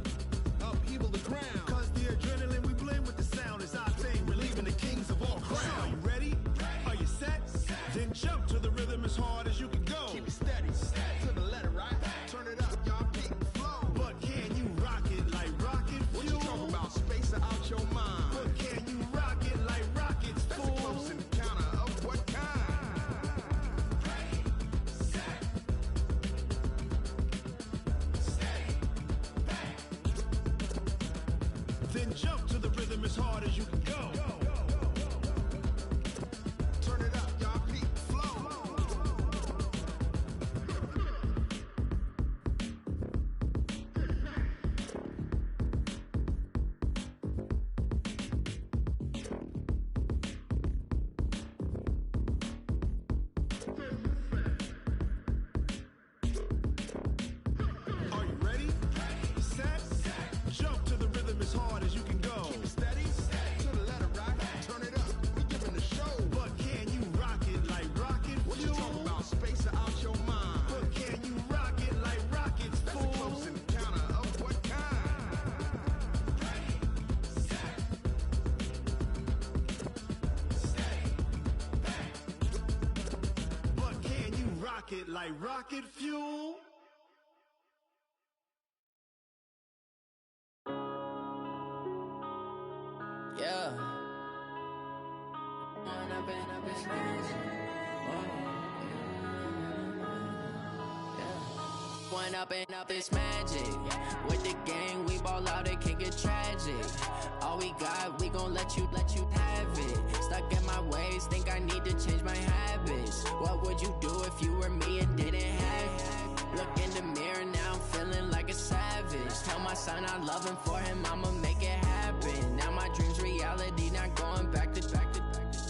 upheaval the ground. Cause the adrenaline we blend with the sound is our thing, relieving the kings of all crowns. Are you ready? Are you set? Then jump to the rhythm as hard as you can go. Keep it steady, to the letter, right? Turn it up, y'all, keep the flow. But can you rock it like rocket fuel? What you talking about? Space out your mind. But can you rock it like rockets, fool? That's a close encounter of what kind? Ready, set, steady, back. Then jump to the rhythm as hard as you can go. Turn it up, y'all, keep the flow. Are you ready? Set, jump to the rhythm as hard as you can go. Keep it steady, to the letter, right? Turn it up, we giving the show. But can you rock it like rocket fuel? What you talking about? Space out your mind. But can you rock it like rockets, fool? That's a close encounter of what kind? Ready, set, steady, back. But can you rock it like rocket fuel? Yeah. When I've been up this magic. When up and up this magic. With the gang, we ball out, it can get tragic. All we got, we gon' let you have it. Stuck in my ways, think I need to change my habits. What would you do if you were me and didn't have it? Look in the mirror, now I'm feeling like a savage. Tell my son I love him, for him I'ma make it happen. Now my dream's reality, not going back to.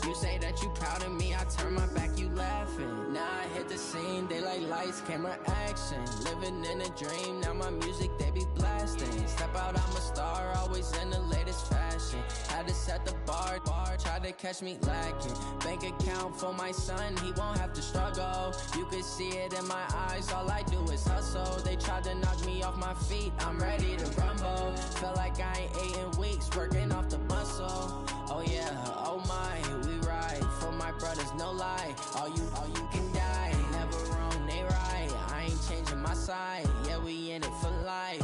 You say that you proud of me, I turn my back, you laughing. Now I hit the scene, they like lights, camera, action. Living in a dream, now my music, they be blasting. Step out, I'm a star, always in the latest fashion. Had to set the bar, try to catch me lacking. Bank account for my son, he won't have to struggle. You can see it in my eyes, all I do is hustle. They tried to knock me off my feet, I'm ready to rumble. Felt like I ain't ate in weeks, working off the muscle. Oh yeah, oh my, we ride for my brothers, no lie. All you can die, never wrong, they right. I ain't changing my side, yeah, we in it for life.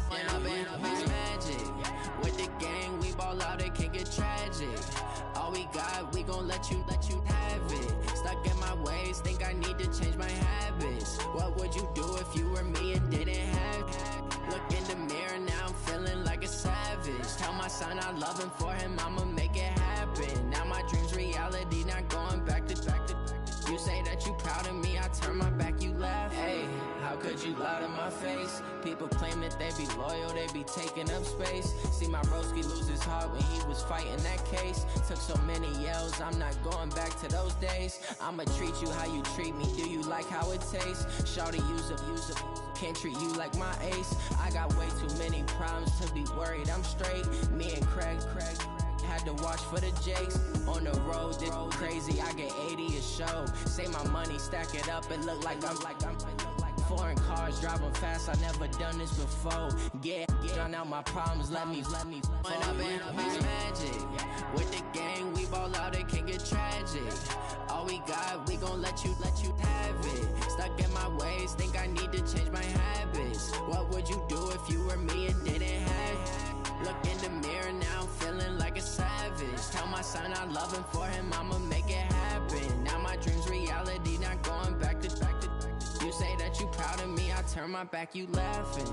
When I've been up, it's magic. With the gang, we ball out, it can get tragic. All we got, we gon' let you have it. Stuck in my ways, think I need to change my habits. What would you do if you were me and didn't have it? Look in the mirror, now I'm feeling like a savage. Tell my son I love him, for him I'ma make it happen. Now my dream's reality, not going back to. You say that you proud of me, I turn my back, you laugh. Hey, how could you lie to my face? People claim that they be loyal, they be taking up space. See my broski lose his heart when he was fighting that case. Took so many yells, I'm not going back to those days. I'ma treat you how you treat me, do you like how it tastes? Shawty, use up, can't treat you like my ace. I got way too many problems to be worried, I'm straight. Me and Craig had to watch for the Jakes. On the road, this crazy, I get 80 a show. Say my money, stack it up, it look like I'm foreign cars, driving fast, I never done this before. Yeah, drown out my problems, let me. When I've been up, it's magic. With the gang, we ball out, it can get tragic. All we got, we gon' let you have it. Stuck in my ways, think I need to change my habits. What would you do if you were me and didn't have it? Look in the mirror, now I'm feeling like a savage. Tell my son I love him, for him I'ma make it happen. Now my dream's reality, not going back to. You say that you proud of me, I turn my back, you laughing.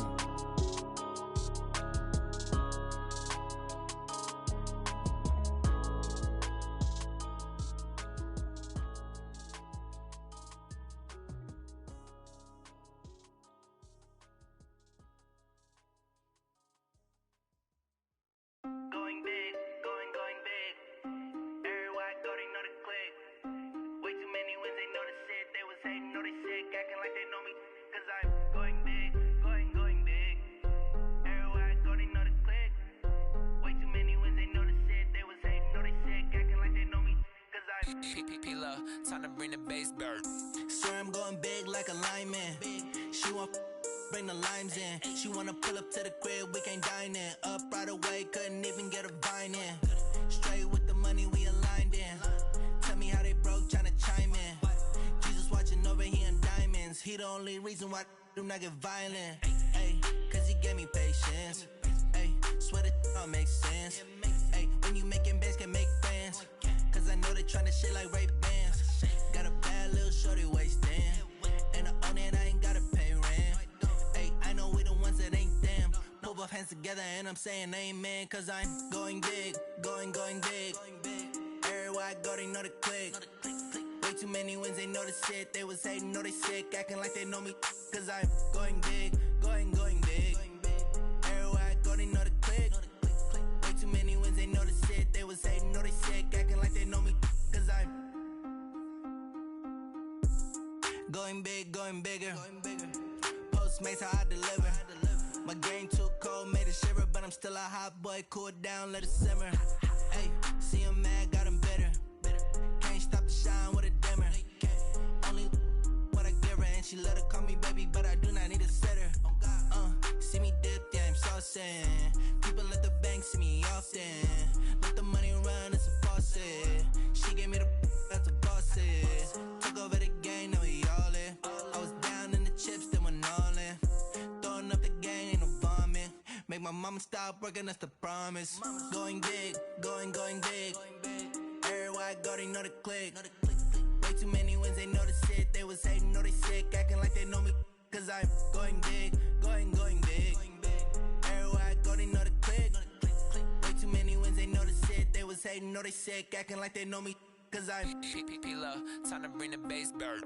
Time to bring the bass bird. Swear I'm going big like a lineman. She want bring the limes in. She wanna pull up to the crib, we can't dine in. Up right away, couldn't even get a vine in. Straight with the money we aligned in. Tell me how they broke, tryna chime in. Jesus watching over here in diamonds. He the only reason why I do not get violent. Ay, cause he gave me patience. Ay, swear that all makes sense. Ay, when you making bands, can make friends. Cause I know they tryna shit like Ray-Bans. Got a bad little shorty wasting. And I own it, I ain't gotta pay rent. Ay, I know we the ones that ain't them. Put both hands together and I'm saying amen. Cause I'm going big, going big. Everywhere I go, they know the click. Way too many wins, they know the shit. They was hating, know they sick, acting like they know me. Cause I'm going big, going big. Everywhere I go, they know the click. Way too many wins, they know the shit. They was hating, know they sick, acting like they know me. Cause I'm going big, going bigger. Postmates how I deliver. My game too cold, made it shiver. But I'm still a hot boy, cool it down, let it simmer. Hey, see him mad, got him bitter. Can't stop the shine with a dimmer. Only what I give her, and she let her call me baby, but I do not need a sitter. See me dip, yeah, I'm saucing. People at the bank see me often. Let the money run, it's a faucet. She gave me the that's a boss it. Took over the game, now we all in. I was down in the chips, then went all in. Throwing up the gang, ain't no vomit. Make my mama stop working, that's the promise. Going big, going big. Everywhere I go, they know the click. Way too many wins, they know the shit. They was hating, know they sick, acting like they know me. Cause I'm going big, going big. Everywhere I go, they know the click. Way too many wins, they know the shit. They was hating, know they sick, acting like they know me. Cause I'm time to bring the bass bird.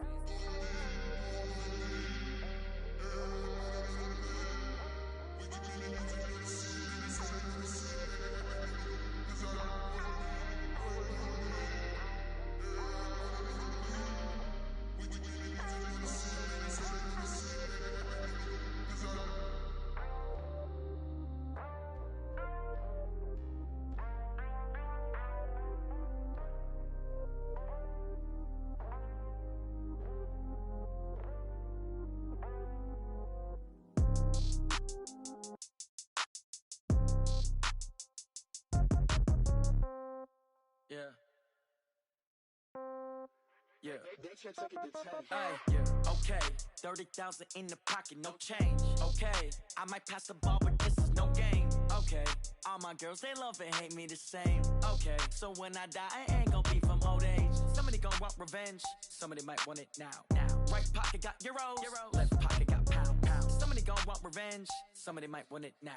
Yeah. Hey, yeah. Okay, 30,000 in the pocket, no change. Okay, I might pass the ball, but this is no game. Okay, all my girls, they love and hate me the same. Okay, so when I die, I ain't gonna be from old age. Somebody gon' want revenge, somebody might want it now. Right pocket got euros, left pocket got pound. Somebody gon' want revenge, somebody might want it now.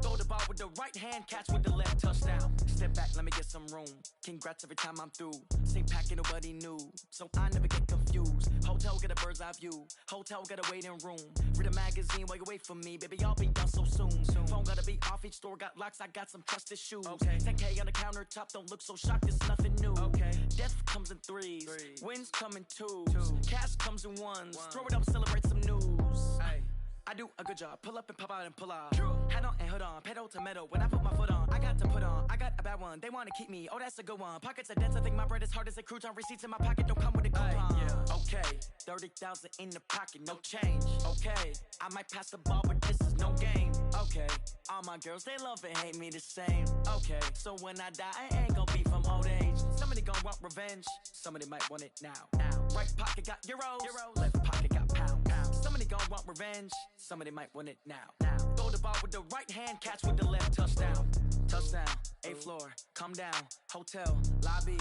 Throw the ball with the right hand, catch with the left, touchdown. Step back, let me get some room. Congrats every time I'm through. Same packet, nobody knew, so I never get confused. Hotel get a bird's eye view. Hotel get a waiting room. Read a magazine while you wait for me, baby. I'll be done so soon. Phone gotta be off. Each store got locks. I got some trusted shoes. Okay. 10K on the countertop. Don't look so shocked. It's nothing new. Okay. Death comes in threes. Wins come in twos. Cash comes in ones. Throw it up, celebrate some news. Hey. I do a good job, pull up and pop out and pull out. Hat on and hood on, pedal to metal. When I put my foot on, I got to put on. I got a bad one, they wanna keep me. Oh, that's a good one. Pockets are dense, I think my bread is hard as a crouton. Receipts in my pocket don't come with a coupon. Yeah. Okay, 30,000 in the pocket, no change. Okay, I might pass the ball, but this is no game. Okay, all my girls, they love and hate me the same. Okay, so when I die, I ain't gonna be from old age. Somebody gon' want revenge, somebody might want it now. Right pocket got euros, left pocket got pound. Somebody gon' want revenge, somebody might want it now. Throw the ball with the right hand, catch with the left, touchdown. Touchdown, 8th floor, come down, hotel, lobby.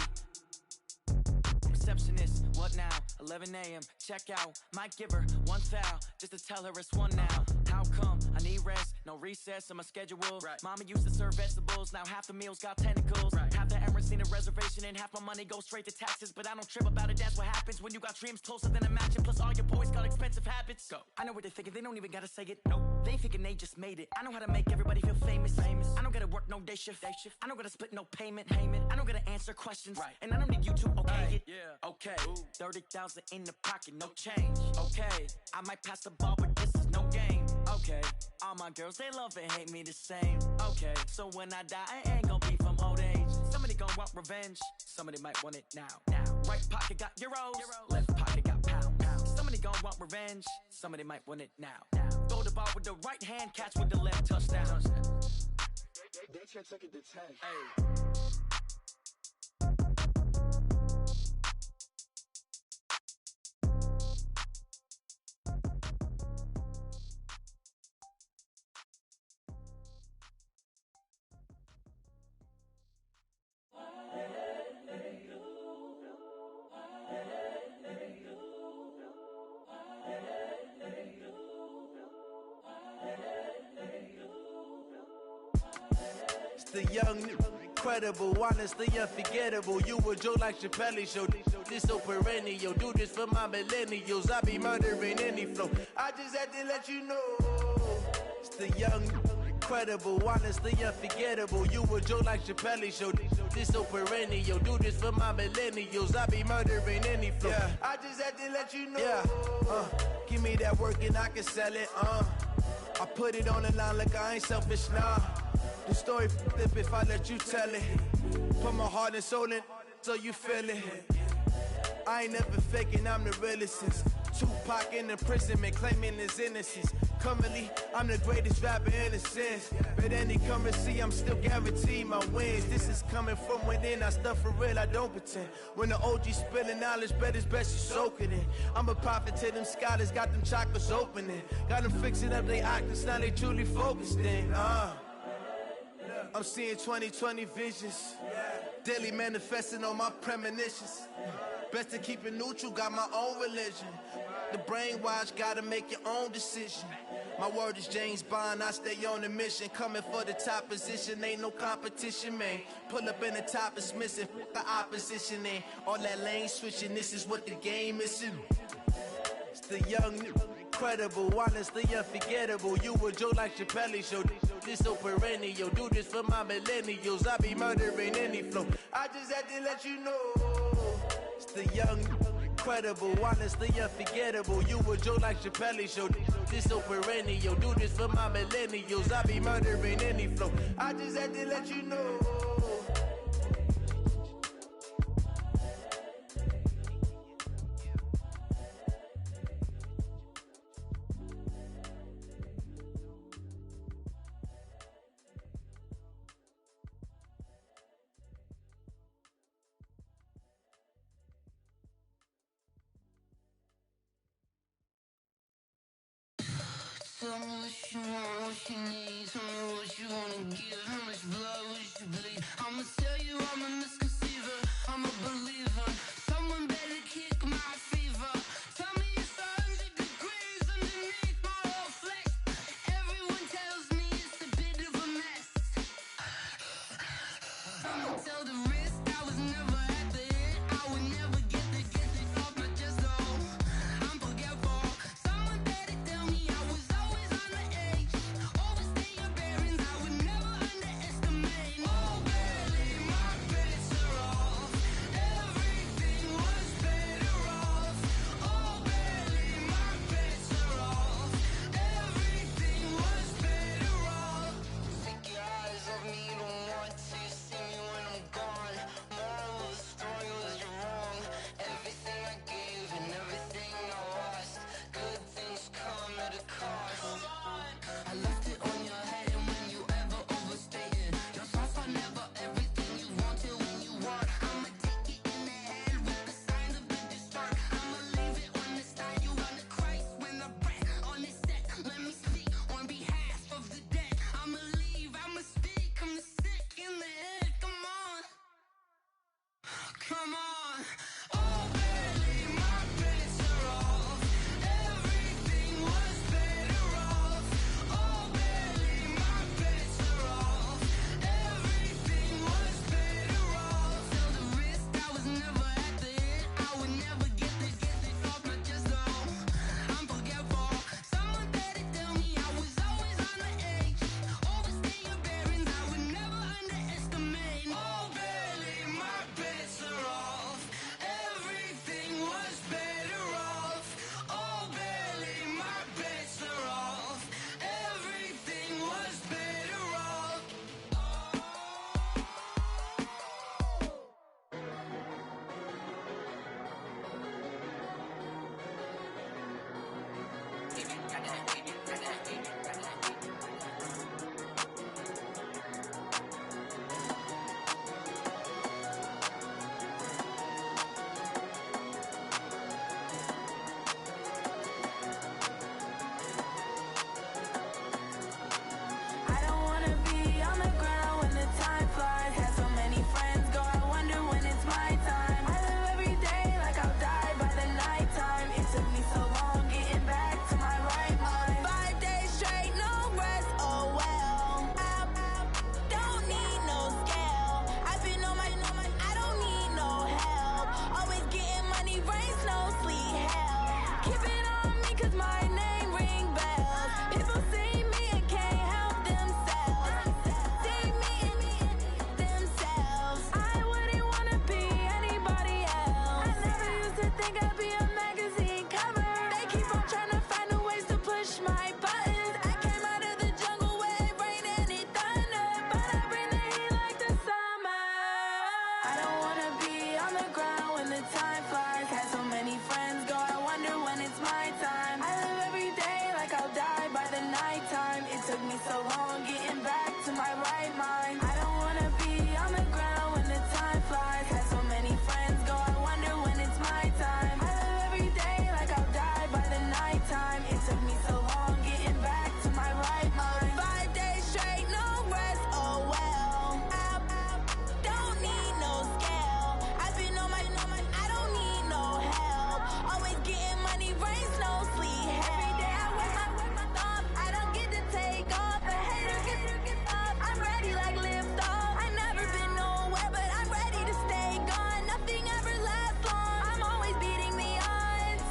Receptionist, what now? 11 a.m., check out. Might give her one foul, just to tell her it's one now. How come? I need rest, no recess in my schedule. Mama used to serve vegetables, now half the meals got tentacles. Half the Emirates need a reservation and half my money goes straight to taxes. But I don't trip about it, that's what happens when you got dreams closer than a mansion. Plus all your boys got expensive habits. Go. I know what they're thinking, they don't even gotta say it. Nope. They thinking they just made it. I know how to make everybody feel famous. I don't gotta work no day shift. I don't gotta split no payment. I don't gotta answer questions. And I don't need you to okay it. Yeah. Okay, 30,000 in the pocket, no change. Okay, I might pass the ball, but this is no game. Okay, all my girls, they love and hate me the same. Okay, so when I die, I ain't gonna be from old age. Somebody gon' want revenge, somebody might want it now. pocket got euros, left pocket got pounds. Somebody gon' want revenge, somebody might want it now. Throw the ball with the right hand, catch with the left, touchdown. That shit took it to 10. Hey. The young, incredible, honestly unforgettable. You a joke like Chappelle show. This so perennial. Do this for my millennials. I be murdering any flow. I just had to let you know. It's the young, incredible, honestly unforgettable. You a joke like Chappelle show. This so perennial. Do this for my millennials. I be murdering any flow. Yeah. I just had to let you know. Yeah. Give me that work and I can sell it. I put it on the line like I ain't selfish, nah. The story flip if I let you tell it. Put my heart and soul in so you feel it. I ain't never faking, I'm the realest since Tupac in imprisonment, claiming his innocence. Currently, I'm the greatest rapper in a sense. But any currency, I'm still guaranteed my wins. This is coming from within, I stuff for real, I don't pretend. When the OG spilling knowledge, bet it's best you soak it in. I'm a prophet to them scholars, got them chakras opening. Got them fixing up their octaves, now they truly focused in. I'm seeing 2020 visions, daily manifesting on my premonitions. Best to keep it neutral, got my own religion. The brainwash, gotta make your own decision. My word is James Bond, I stay on a mission. Coming for the top position, ain't no competition, man. Pull up in the top is missing, the opposition ain't. All that lane switching, this is what the game is. It's the young, incredible, honestly unforgettable. You a joke like Chappelle show. This so perennial. Do this for my millennials. I be murdering any flow. I just had to let you know. It's the young, incredible, honestly unforgettable. You a joke like Chappelle show. This so perennial. Do this for my millennials. I be murdering any flow. I just had to let you know. Tell me what you want, what you need. Tell me what you wanna give. How much blood would you bleed? I'ma tell you I'm a misconceiver. I'm a believer. Someone better kick my fever. Tell me it's 100 degrees underneath my whole flesh. Everyone tells me it's a bit of a mess. I'ma tell the risk I was never at the end. I would never get it off my chest. Oh, I'm forgetful. Someone better tell me I was always on the edge. Overstay your bearings, I would never underestimate. Oh, barely, my best.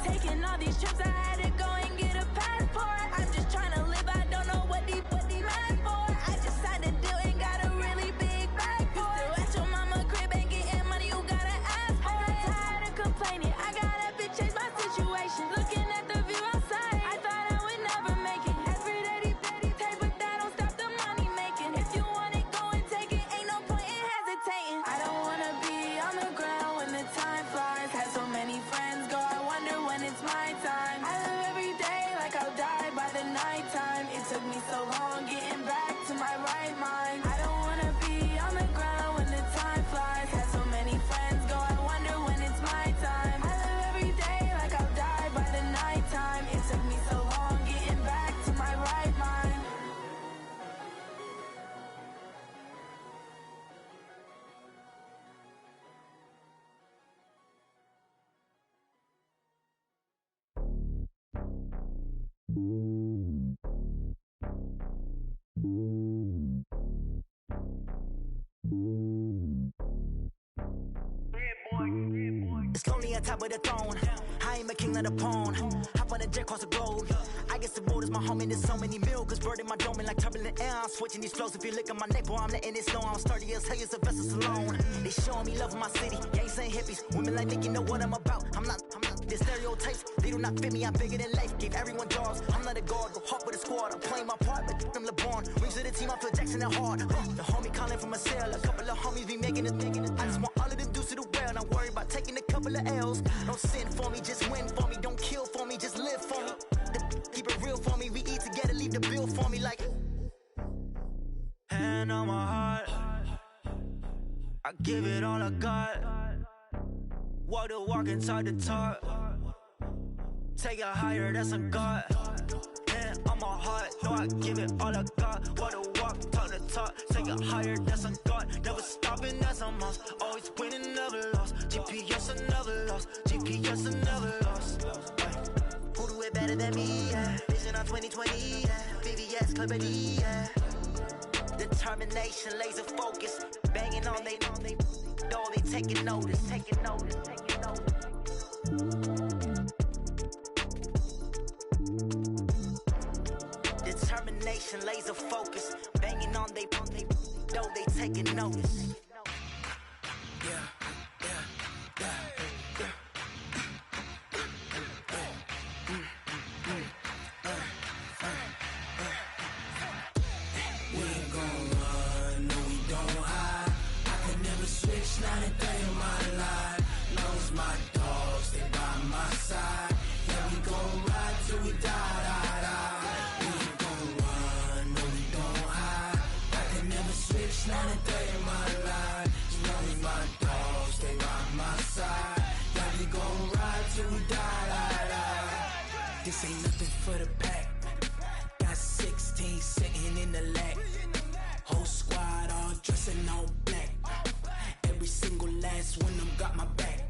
Taking all these trips, I had to go and get a passport. I'm just trying to live, I don't know what these mad for. I just signed a deal and got a really big bag for it. Still at your mama crib and getting money, you gotta ask for it. I got tired of complaining, I gotta bitch change my situation. Looking at the view outside, I thought I would never make it. Every day these take, but that don't stop the money making. If you want it, go and take it, ain't no point in hesitating. I don't wanna be on the ground when the time flies. Had so many friends go, I wonder when it's my time. I live every day like I'll die by the nighttime. It took me so long getting back to my right mind. I don't wanna be on the ground when the time flies. Had so many friends go, I wonder when it's my time. I live every day like I'll die by the nighttime. It took me so long getting back to my right mind. It's lonely on top of the throne. I ain't a king of the pawn. Hop on a jet across the globe. I guess the road is my home and there's so many milkers burning my dome like turbulent air. I'm switching these flows. If you look at my neck, boy, I'm letting it slow. I'm sturdy as hell, it's a vessel alone. They showing me love in my city. Gang saying hippies. Women like me, you know what I'm about. I'm not the stereotypes. They do not fit me. I'm bigger than life. Gave everyone jobs. I'm not a guard. Go hard with a squad. I'm playing my part, but I'm LeBron. Rings to the team. I feel Jackson and hard. The homie calling from a cell. A couple of homies be making it. I just want all of them dudes to the well. Not worry about taking a couple of L's. Don't sin for me, just win for me. Don't kill for me, just live for me. Keep it real for me. We eat together, leave the bill for me like. Hand on my heart, I give it all I got. Walk the walk and talk the talk. Take it higher, that's a God. Hand on my heart, no, I give it all I got. Walk the walk, talk the talk. Take it higher, that's a God. Never stopping, that's a must. Always winning, never lost. GPS, I never lost. GPS, I never lost. Who do it better than me? Yeah. Vision on 2020. Yeah. VVS, Clarity. Yeah. Determination, laser focus. Banging on they door, they taking notice. Taking notice. Taking notice. Determination, laser focus. Banging on they door, they taking notice. Not a day in my life. Knows my dogs, they by my side. Yeah, we gon' ride till we die. We ain't gon' run, no, we don't hide. I can never switch, not a day in my life. Knows my dogs, they by my side. Yeah, we gon' ride till we die. This ain't nothing for the pack. Got 16 sitting in the lap. Whole squad all dressing all black. Every single last one of them got my back.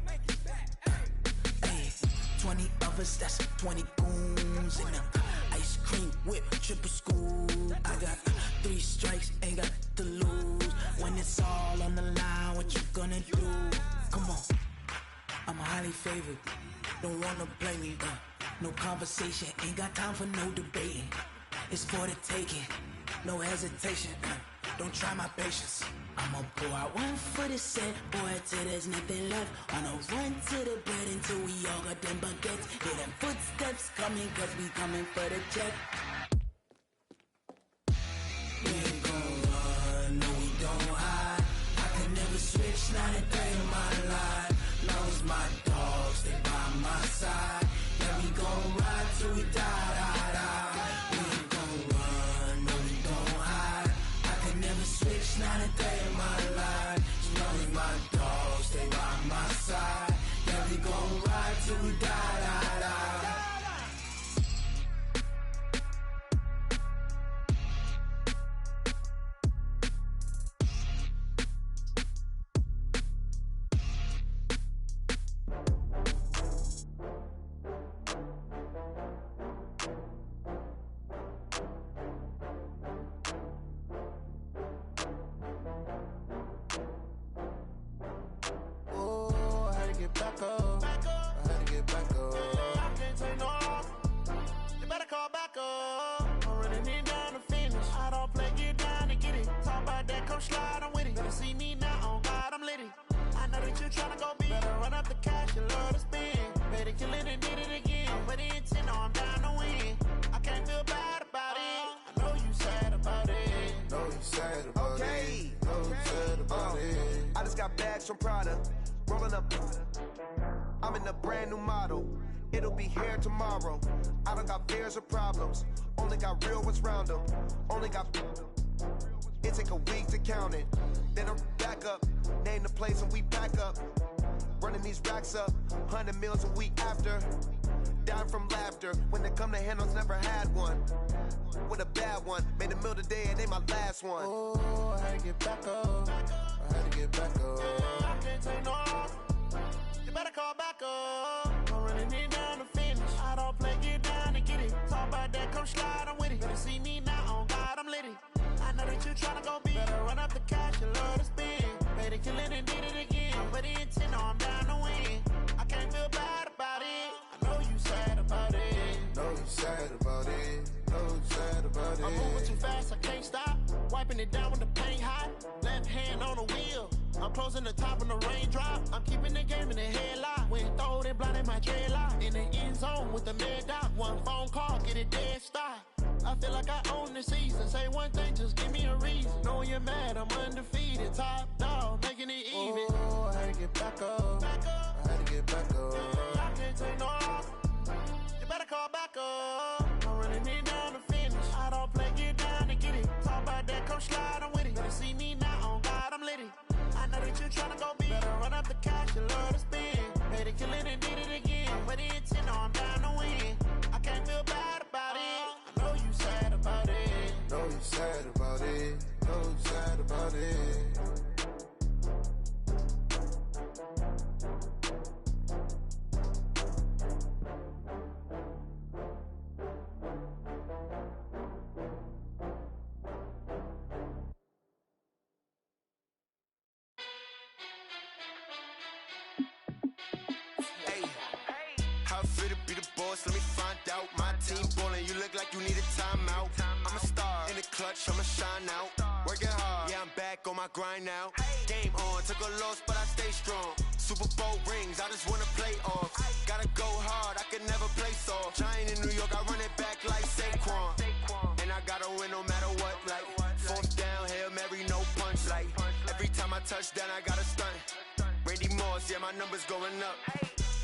Hey, 20 of us, that's 20 goons in them. Ice cream whip, triple school. I got 3 strikes, ain't got to lose. When it's all on the line, what you gonna do? Come on, I'm highly favored. Don't wanna blame me, no conversation, ain't got time for no debating. It's for the taking, no hesitation. Don't try my patience. I'ma pour out one for the set, boy, till there's nothing left. On a run to the bed until we all got them baguettes. Hear them footsteps coming, cause we coming for the check. We ain't gon' run, no, we don't hide. I can never switch, not a day in my life. Knows my dogs, they by my side. Yeah, we gon' ride till we die. We ain't gon' run, no, we don't hide. I can never switch, not a day in my life. Knows my dogs, they by my side. Yeah, we gon' ride till we die. that you tryna go big. Better run up the cash, you love to spend. Better kill it and did it again. But the intent, no, I'm down to win. I can't feel bad about it. I know you sad about it. Know you sad about it. Know you sad about it. I just got bags from Prada. Rolling up. I'm in a brand new model. It'll be here tomorrow. I don't got fears or problems. Only got real ones round them. Only got. It take a week to count it. Then I'm back up. Name the place and we pack up. Running these racks up. 100 meals a week after. Dying from laughter. When it come to handles, never had one. With a bad one. Made a meal today and they my last one. Oh, I had to get back up. I had to get back up. I can't take no loss. You better call back up. I'm running it down to finish. I don't play, get down and get it. Talk about that, come slide, I'm with it. Better see me now, on God, I'm litty. I know that you tryna go big. Better run up the cash, you love to spend. Better kill it and did it again. But the intent, no, I'm down to win. I can't feel bad about it. I know you sad about it. Know you sad about it. Know you sad about it. I'm moving too fast, I can't stop. Wiping it down with the paint hot. Left hand on the wheel. I'm closing the top of the raindrop. I'm keeping the game in the headlock. When throwed and blinded my dreadlock. In the end zone with the mad dot. One phone call, get it dead stop. I feel like I own the season. Say one thing, just give me a reason. Knowing you're mad, I'm undefeated. Top dog, making it even. Oh, I had to get back up. I had to get back up. I can't take no loss. You better call back up. I'm running it down to finish. I don't play, get down and get it. Talk about that, come slide, I'm with it. Better see me now, on God, I'm litty. I know that you tryna go big. Better run up the cash, you love to spend. Better kill it and did it again. But the intent, no, I'm down to win. I can't feel bad about it. I know you sad about it. Know you sad about it. Know you sad about it. Let me find out. My team ballin', you look like you need a timeout. I'm a star in the clutch, I'ma shine out. Working hard, yeah, I'm back on my grind now. Game on, took a loss, but I stay strong. Super Bowl rings, I just wanna play off. Gotta go hard, I can never play soft. Giant in New York, I run it back like Saquon. And I gotta win no matter what, like fourth down, Hail Mary, no punch. Like every time I touch down, I gotta stunt. Randy Moss, yeah, my numbers going up.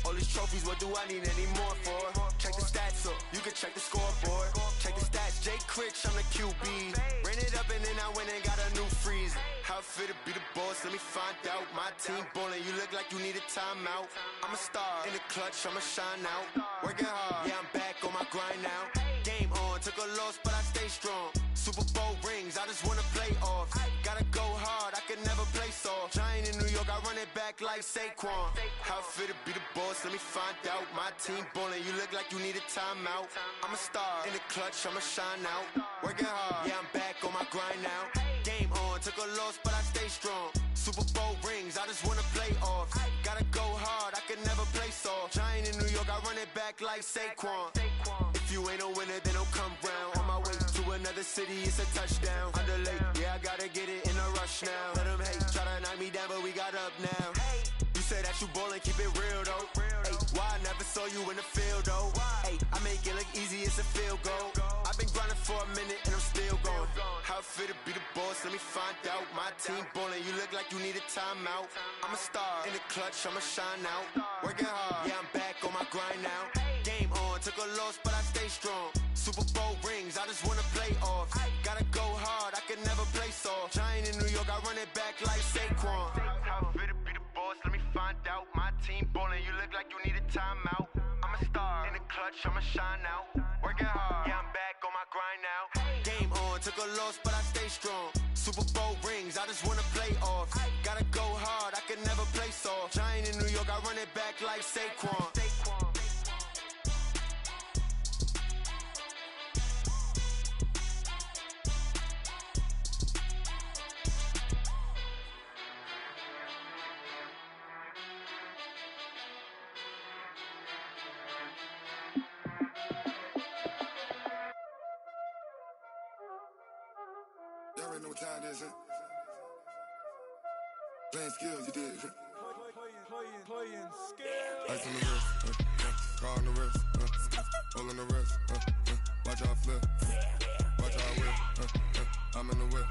All these trophies, what do I need any more for? Check the stats up, you can check the scoreboard. Check the stats, Jay Critch, I'm the QB. Ran it up and then I went and got a new freeze. How it fit to be the boss, let me find out. My team ballin', you look like you need a timeout. I'm a star in the clutch, I'ma shine out. Working hard, yeah, I'm back on my grind now. Game on, took a loss, but I stay strong. Super Bowl rings, I just wanna play off. Gotta go hard, I can never play soft. Giant in New York, I run it back like Saquon. How it fit to be the boss, let me find out. My team ballin', you look like you need a timeout. I'm a star in the clutch, I'ma shine out. Working hard, yeah, I'm back on my grind now. Game on, took a loss, but I stay strong. Super Bowl rings, I just wanna play off. Gotta go hard, I can never play soft. Giant in New York, I run it back like Saquon. If you ain't a winner, then don't come round. On my way to another city, it's a touchdown. Underlay, yeah, I gotta get it in a rush now. Let them hate, try to knock me down, but we got up now. You say that you ballin', keep it real though. Ay, why I never saw you in the field though? Ay, I make it look easy, it's a field goal. I've been grinding for a minute and I'm still going. How it fit to be the boss, let me find out. My team ballin', you look like you need a timeout. I'm a star in the clutch, I'ma shine out. Working hard, yeah, I'm back on my grind now. Game on, took a loss, but I stay strong. Super Bowl rings, I just wanna play off. Gotta go hard, I can never play soft. Giant in New York, I run it back like Saquon. How it fit to be the boss, let me find out. My team ballin', you look like you need a timeout. I'm a star in the clutch, I'ma shine out. Working hard, yeah, I'm back on my grind now. Game on, took a loss, but I stay strong. Super Bowl rings, I just wanna play off. Gotta go hard, I can never play soft. Giant in New York, I run it back like Saquon. Y'all already know what time it is, huh? Playing skills, you did. playing skill. Ice on the wrist, car on the wrist, all on the wrist, watch how I flip, watch how I whip, I'm in the whip,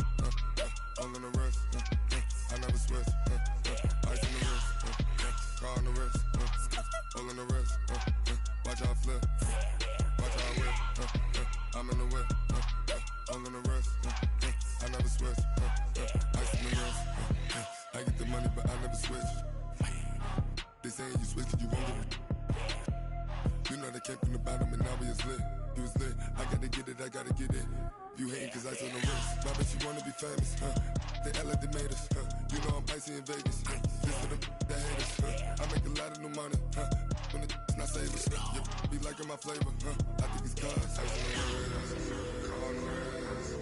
all on the wrist, I never switch, ice on the wrist, car on the wrist, all on the wrist, watch how I flip, watch how I whip, I'm in the whip, all on the wrist, I never switch, ice on the wrist, I get the money but I never switch. They saying you switch and you won't get it. You know they came from the bottom and now we is lit. You was lit, I gotta get it, I gotta get it. You hating cause ice on the wrist. My bitch, you wanna be famous, They act like they made us, You know I'm icy in Vegas, This for them that hate us, I make a lot of new money, When it's not savers, you be liking my flavor, I think it's cause ice on the wrist, car on the wrist,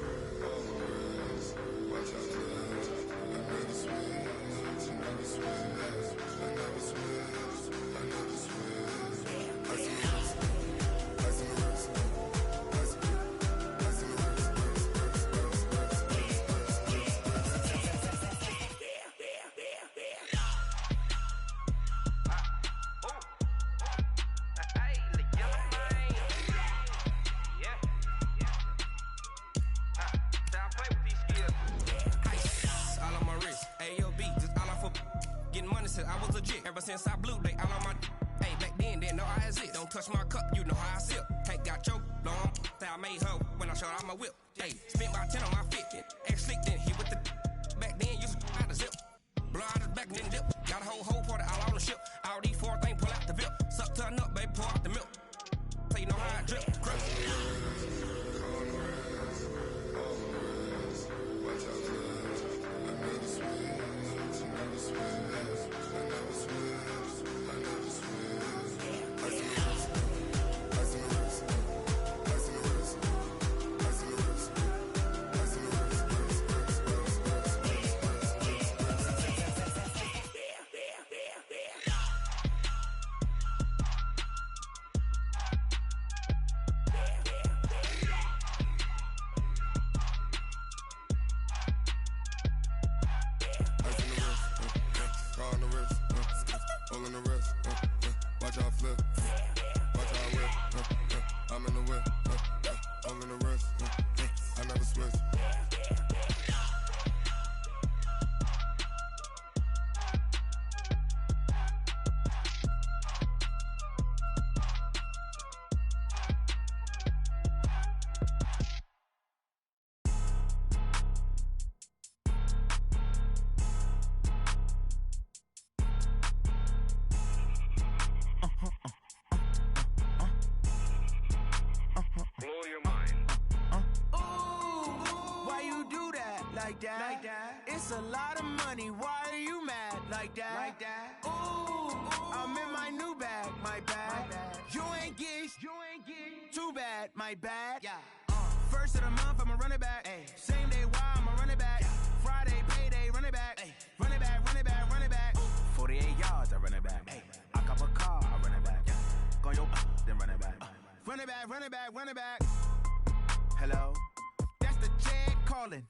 all on the wrist, watch out for this. I never switch, I never switch. I never switch, I never switch. Ice on the wrist, ice on the wrist, ice on the wrist, all on my wrist, AOB, just all off of getting money since I was legit. Ever since I blew, they all on my. Hey, back then, didn't know I exist. Don't touch my cup, you know how I sip. Tank got choked, long. Say I made her when I showed out my whip. Hey, spent about 10 on my fit. Ex-slick, then hit with the. Back then, used to out the zip. Blow out the back, then dip. Got a whole party all on the ship. All these four things pull out the VIP. Suck to a nut, baby, pour out the milk. So you know how I drip. Crush. watch out for this. I never switch, I never switch. I never switch, I never switch. Ice on the wrist, ice on the wrist, ice on the wrist, ice on the wrist, ice on the wrist, car on the wrist, all on the wrist, watch how I flip, watch how I whip, I'm in the whip, all in the wrist, I never switch. Blow your mind. Why you do that? Like that? Like that? It's a lot of money. Why are you mad? Like that? Like that? Ooh, I'm in my new bag. My bad. You ain't get. Too bad. My bad. Yeah. First of the month, I'ma run it back. Ay. Same day, why I'ma run it back. Friday, payday, run it back. Ay. Run it back, run it back, run it back. 48 yards, I run it back. Ay. I cop a car, I run it back. Go your then run it back. Run it back, run it back, run it back. Hello? That's the jag calling.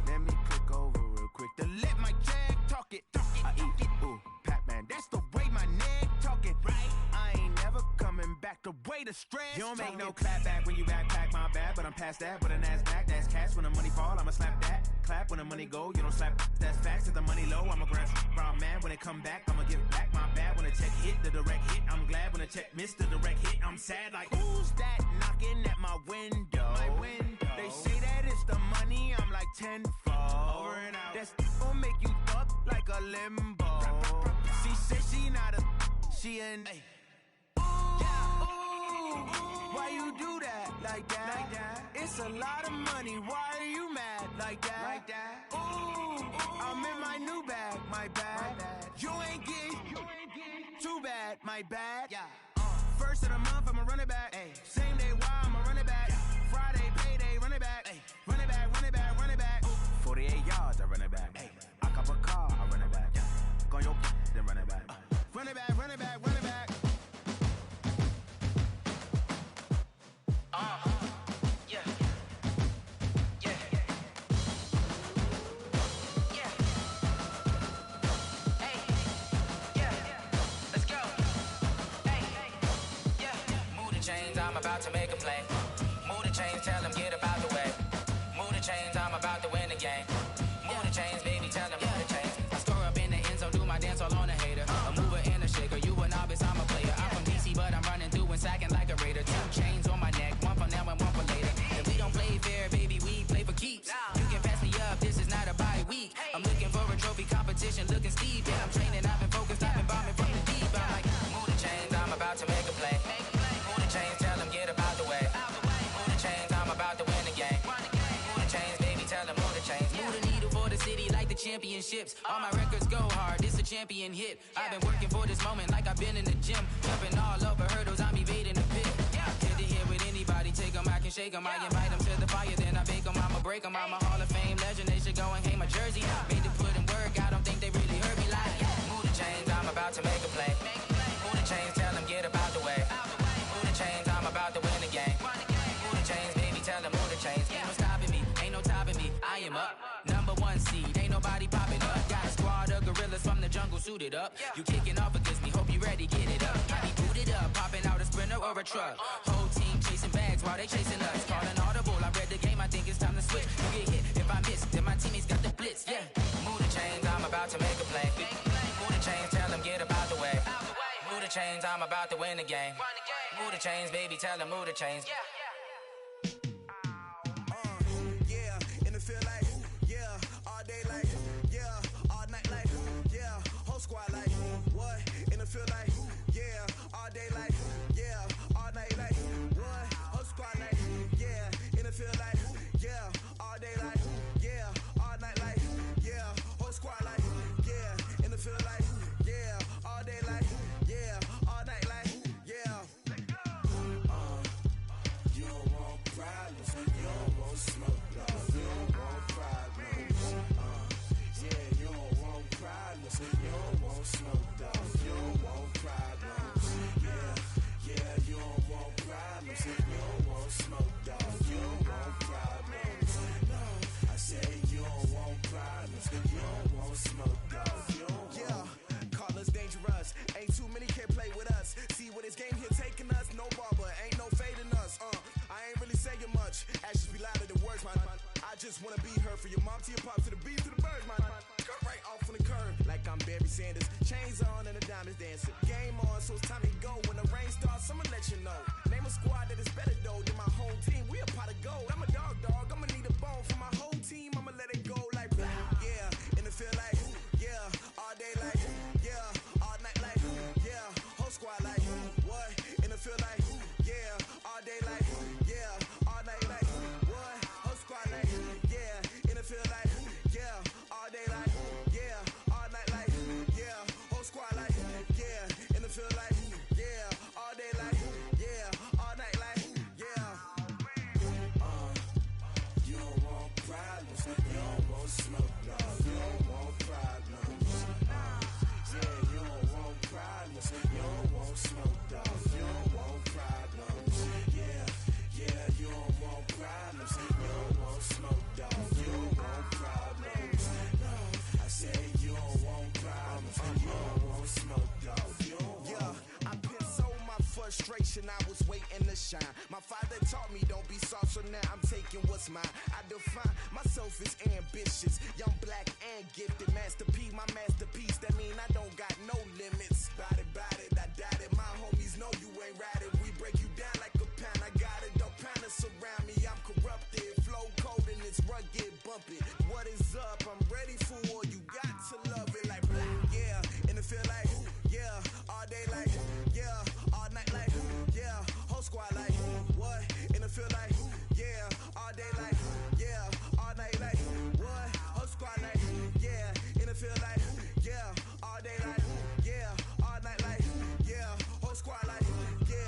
Let me click over real quick to let my jag talk it. I eat it, ooh, Pac-Man. That's the way my neck talking. Right? I ain't never coming back the way the stress. You don't make no clap back when you backpack, my bad, but I'm past that. But a NASDAQ, that's cash. When the money fall, I'ma slap that. Clap when the money go, you don't slap. That's facts. If the money low, I'ma grab brown man. When it come back, I'ma give back. My bad when the check hit, the direct hit. I'm glad when the check missed the direct hit. I'm sad like, who's that knocking at my window? My window. They say that it's the money, I'm like tenfold. Over and out. That's gon' make you up like a limbo. She said she not a, she an. Why you do that? Like that? Like that? It's a lot of money. Why are you mad? Like that? Like that? Ooh, I'm in my new bag. My bad. You ain't get. Too bad. My bad. Yeah. First of the month, I'ma run it back. Ay. Same day, why I'ma run it back. Friday, payday, run it back. Ay. Run it back, run it back, run it back. 48 yards, I run it back. Ay. I cop a car, I run it back. Go your then run it back. Run it back, run it back, run it back. Yeah. chains, I'm about to make a play. Move the chains, tell them get up out the way. Move the chains, I'm about to win the game. Move the chains, baby, tell them move the chains. I score up in the end zone, do my dance all on a hater. A mover and a shaker, you a novice, I'm a player. I'm from DC, but I'm running through and sacking like a raider. 2 chains on my neck, one for now and one for later. If we don't play fair, baby, we play for keeps. You can pass me up, this is not a bye week. I'm looking for a trophy competition, looking steep. Yeah, I'm training, I've been focused, I've been bombing from the deep. I'm like, move the chains, I'm about to make a play. Move the chains, tell them get up out the way. Move the chains, I'm about to win the game. Move the chains, baby, tell them move the chains. Move the needle for the city like the championships. All my records go hard, this a champion hit. I've been working for this moment like I've been in the gym. Jumping all over hurdles, I'm evading the pit. Head to head with anybody, take them, I can shake them. I invite them to the fire, then I bake them, I'ma break them. I'm a Hall of Fame legend, they should go and hang my jersey. Made to put in work, I don't think they really heard me like. Move the chains, I'm about to make a play. Move the chains, tell them get up out the way. Move the chains, I'm about to win the game. Move the chains, baby, tell them move the chains. Ain't no stopping me, ain't no topping me, I am up. Number 1 seed, ain't nobody popping up. Got a squad of gorillas from the jungle suited up. You kicking off against me, hope you ready, get it up. I be booted up, popping out a sprinter or a truck. Whole team chasing bags while they chasing us. Calling audible, I read the game, I think it's time to switch. You get hit, if I miss, then my teammates got the blitz, yeah. Move the chains, I'm about to make a play. Move the chains, tell them get up out the way. Move the chains, I'm about to win the game. Move the chains, baby, tell them move the chains. Yeah, and it feel like, yeah, all day like, yeah, all night like, yeah, whole squad like, what? And it feel like, yeah, all day like, yeah, all night like, what? Whole squad like, yeah, and it feel like, yeah, all day like, yeah, all night like, yeah, whole squad like, yeah, and it feel like, yeah, all day like, yeah, all night like, yeah. You don't want problems, you don't want smoke, dog. You don't want problems. Yeah, you don't want problems, you don't want smoke, dog. You don't want problems. Yeah, you don't want problems, you don't want smoke, dog. You don't want problems. No, I say you don't want problems, you don't want smoke, dog. You don't want. Call us dangerous, ain't too many can play with us. See what this game here taking us, no barber, ain't no fading us. I ain't really saying much, actions be louder than words, man. I just wanna be heard from your mom to your pop to the beat to the birds, man. Cut right off on the curve, like I'm Barry Sanders. Chains on and the diamonds dancing. Game on, so it's time to go. When the rain starts, I'ma let you know. Name a squad that is better though than my home team. We a pot of gold. I'm a dog, I'ma need a bone for my whole team. I'ma let it go like blah. Yeah, and it feel like, yeah, all day like, yeah, all night like, yeah, whole squad like, what? And it feel like, yeah, all day like, yeah, all night like, what? Whole squad like, yeah, and it feel like, yeah, all day like, yeah, all night like, yeah, whole squad like, yeah, and it feel like, yeah, all day like, yeah, all night like, yeah. You don't want problems, you don't want smoke, dog. You don't want problems. Yeah, you don't want problems, you don't want smoke, dog. You don't want problems. Yeah, you don't want problems, you don't want smoke, dog. You don't want problems. No, I say you don't want problems, you don't want smoke, dog. You don't want. Yeah, I put so my frustration, I was waiting to shine. My father taught me don't be soft, so now I'm taking what's mine. I define myself as ambitious, young, black, and gifted. Master P, my masterpiece. That mean I don't got no limits. Bout it, I doubt it. My homies know you ain't right it. We break you down like a pound. I got it, don't pound to surround me. I'm corrupted, flow cold and it's rugged, bumpy. What is up? I'm ready for war. You got to love it like blah. Yeah, and it feel like, yeah, all day like, yeah, all night like, yeah, whole squad like, what? And it feel like, yeah, all day like, yeah, all night like, what? Whole squad like, yeah, and it feel like, yeah, all day like, yeah, all night like, yeah, whole squad like, yeah.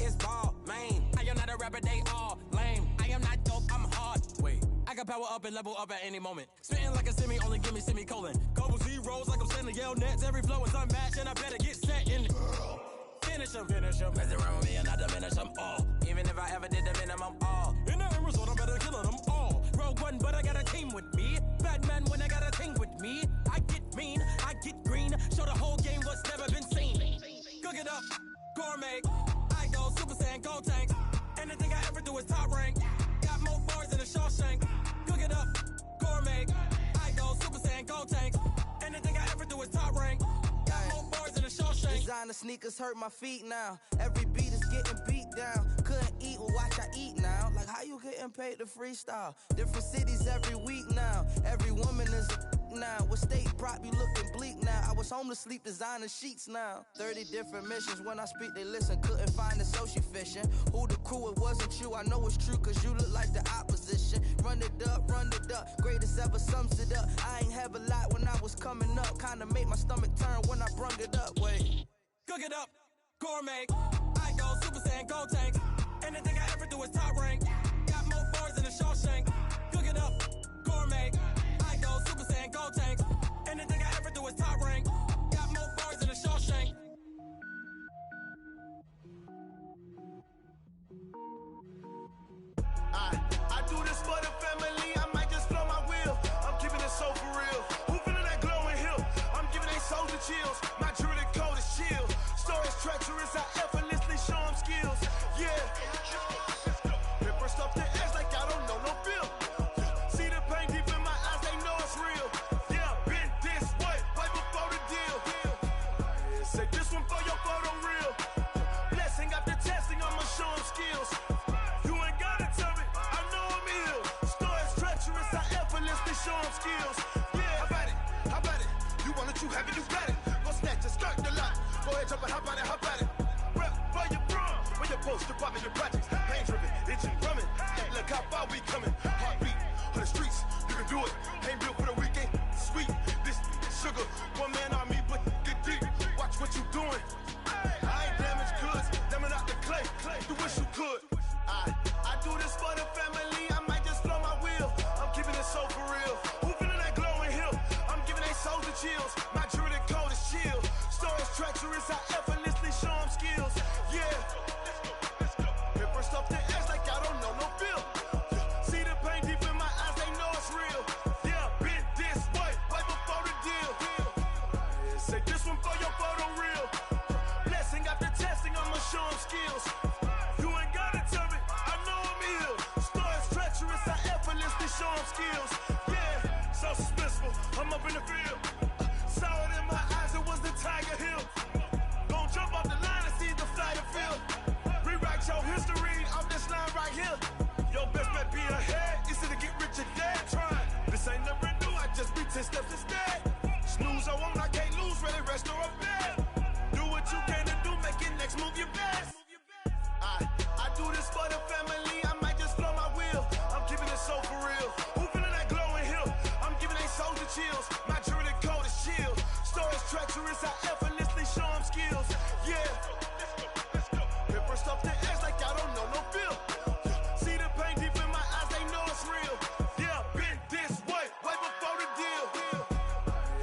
It's ball, man. I am not a rapper, they all lame. I am not dope, I'm hard. Wait, I can power up and level up at any moment. Spitting like a semi, only give me semicolon. Couple zeros like I'm sending yell nets. Every flow is unmatched, and I better get set in. Finish them. Mess around with me and I diminish them all. Even if I ever did the minimum, all. In the end result, I'm better killing them all. Rogue One, but I got a team with me. Batman when I got a team with me. I get mean, I get green. Show the whole game what's never been seen. Cook it up, gourmet. I go Super Saiyan, Gold Tank. Anything I ever do is top rank. Got more bars than a Shawshank. Cook it up, gourmet. I go Super Saiyan, Gold Tank. Anything I ever do is top rank. Got more bars than a Shawshank. Designer sneakers hurt my feet now. Every beat is getting beat down. Couldn't eat, well watch I eat now. Like how you getting paid to freestyle? Different cities every week now. Every woman is a now. What state prop you looking bleak now? I was home to sleep designer sheets now. 30 different missions. When I speak they listen. Couldn't find the social fishing. Who the crew, it wasn't you. I know it's true cause you look like the opposition. Run it up. Greatest ever sums it up. I ain't have a lot when I was coming up. Kinda made my stomach turn when I brung it up. Wait. Cook it up, gourmet. I go Super Saiyan, Gold Tank. Anything I ever do is top rank. Got more bars than a Shawshank. Cook it up, gourmet. I go Super Saiyan, Gold Tank. Anything I ever do is top rank. Got more bars than a Shawshank. I do this for the family. I might just blow my wheel. I'm keeping it so for real. Who feeling that glowing hill? I'm giving they souls the chills. My jewelry code is chill. Stories treacherous. I effortlessly show them skills. Yeah. Paper stuff the edge like I don't know no feel. See the pain deep in my eyes. They know it's real. Yeah, been this way before the deal. Say this one for your photo real. Blessing after testing. I'ma show them skills. You ain't gotta tell me. I know I'm ill. Stories treacherous. I effortlessly show them skills. Yeah, how about it? You want it, you have it, you got it. Go snatch it, skirt the lot. Go ahead, jump it, hop on it. Rep where you from? Where you post, department, your projects. Pain driven, itching, drumming. Hey, look how far we coming. Heartbeat on the streets, you can do it. Ain't built for the weekend. Sweet, this sugar. One man army, but get deep. Watch what you doing. I ain't damaged goods, damn out the clay. You wish you could. I do this for the family. I might just blow my wheel. I'm keeping it so for real. Who feeling that glowing hill? I'm giving they souls the chills. My jewelry code is chill. Stories treacherous. I effortlessly show them skills. Yeah. Paper stuff the edge like I don't know no feel. See the pain deep in my eyes. They know it's real. Yeah, been this way before the deal. Say this one for your photo real. Blessing after testing. I'ma show them skills. You ain't gotta tell me. I know I'm ill. Stories treacherous. I effortlessly show them skills. Yeah, so suspenseful. I'm up in the field. Saw it in my eyes. It was the Tiger Hill. Gon' jump off the line and see the flight of field. Rewrite your history off this line right here. Your best bet be ahead. Easy to get rich or dead. Trying. This ain't never new. I just be 10 steps instead. Snooze I won't. I can't lose. Ready, rest or a bed. Do what you can to do. Make it next move your best. I do this for the family. I might just blow my wheel. I'm keeping it so for real. Who feeling that glowing hill? I'm giving they souls the chills. My jewelry code is chill. Stories treacherous. I effortlessly show them skills. Yeah. Paper stuff the edge like I don't know no feel. See the pain deep in my eyes. They know it's real. Yeah, been this way before the deal.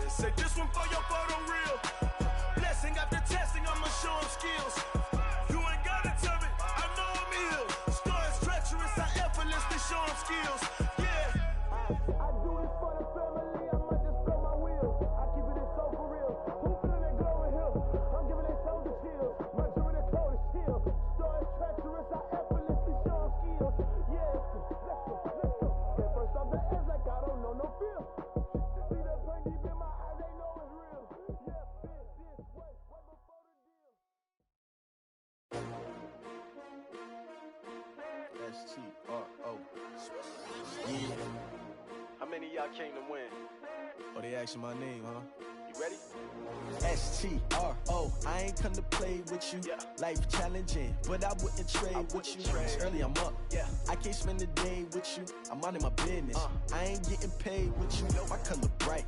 Say this one for your photo real. Blessing after testing. I'ma show them skills. You ain't gotta tell me. I know I'm ill. Stories treacherous. I effortlessly show them skills. Yeah. I do this for the family. I might just blow my wheel. I keep it so for real. Who feeling that glowing hill? I'm giving they souls the chills. My jewelry code is chill. Stories treacherous. I effortlessly show them skills. Yeah. Let's go. Get first off the edge like I don't know no feel. See that pain deep in my eyes. They know it's real. Yeah. This way before the deal. STRO. Yeah. How many of y'all came to win? Oh, they asking my name, huh? You Ready? STRO, I ain't come to play with you. Life challenging, but I wouldn't trade with you. It's early, I'm up. I can't spend the day with you. I'm minding my business. I ain't getting paid with you. My color bright.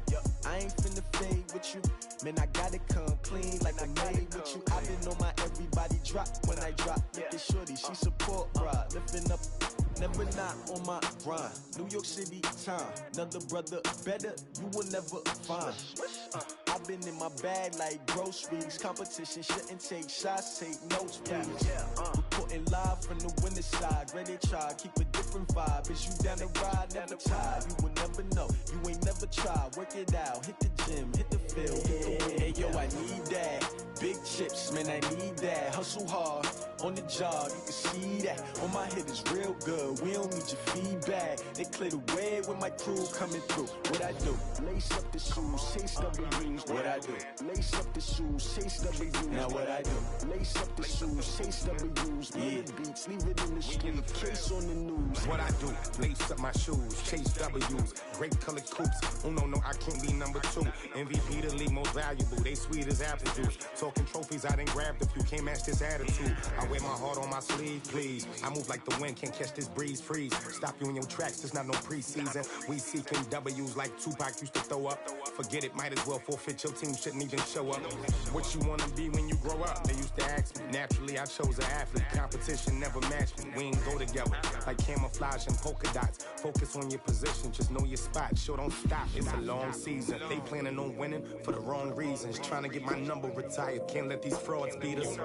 I ain't finna fade with you. Man, I gotta come clean like I made with you. I've been on my everybody drop when I drop. Look at shorty, she support, bruh. Lifting up. Never not on my grind. New York City time. Another brother better, you will never find. I've been in my bag like groceries. Competition shouldn't take shots, take notes, please. Reporting live from the winter side. Ready to try, keep a different vibe. Is you down the ride, never tired. You will never know, you ain't never tried. Work it out, hit the gym, hit the field, hit the wind. Hey yo, I need that. Big chips, man, I need that. Hustle hard, on the job, you can see that. On my head is real good, we don't need your feedback. They clear the way with my crew coming through. What I do? Lace up the shoes, chase W's. What I do? Lace up the shoes, chase W's. Now what I do? Lace up the shoes, chase W's. Million beats, leave it in the street, case on the news. What I do? Lace up my shoes, chase W's. Great colored coops. Oh no, I can't be number 2. MVP the league most valuable. They sweet as apple juice. Talking trophies, I didn't grab the few. Can't match this attitude. I wear my heart on my sleeve, please. I move like the wind, can't catch this breeze, freeze. Stop you in your tracks, there's not no preseason. We seeking W's like Tupac used to throw up. Forget it, might as well forfeit. Your team shouldn't even show up. What you wanna be when you grow up? They used to ask me. Naturally, I chose an athlete. Competition never matched me. We ain't go together like camouflage and polka dots. Focus on your position, just know your spot. Sure, don't stop. It's a long season. They planning on winning for the wrong reasons. Trying to get my number retired. Can't let these frauds beat us.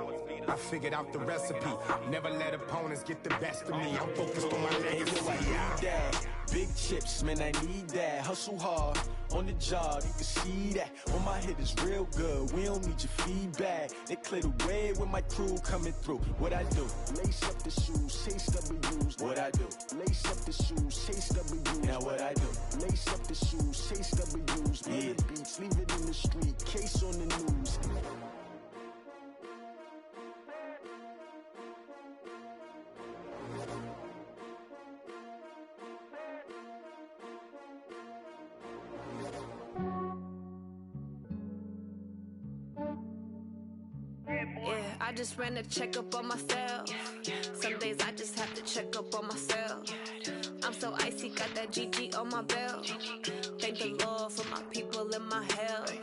I figured out the recipe. Never let opponents get the best of me. I'm focused on my legacy. I need that. Big chips, man, I need that. Hustle hard, on the job, you can see that. On my head is real good, we don't need your feedback. They clear the way with my crew coming through. What I do? Lace up the shoes, chase W's. What I do? Lace up the shoes, chase W's. Now what I do? Lace up the shoes, chase W's. Million beats, leave it in the street, case on the news. I just ran a checkup on myself. Some days I just have to check up on myself. I'm so icy, got that GG on my belt. Thank the Lord for my people in my health.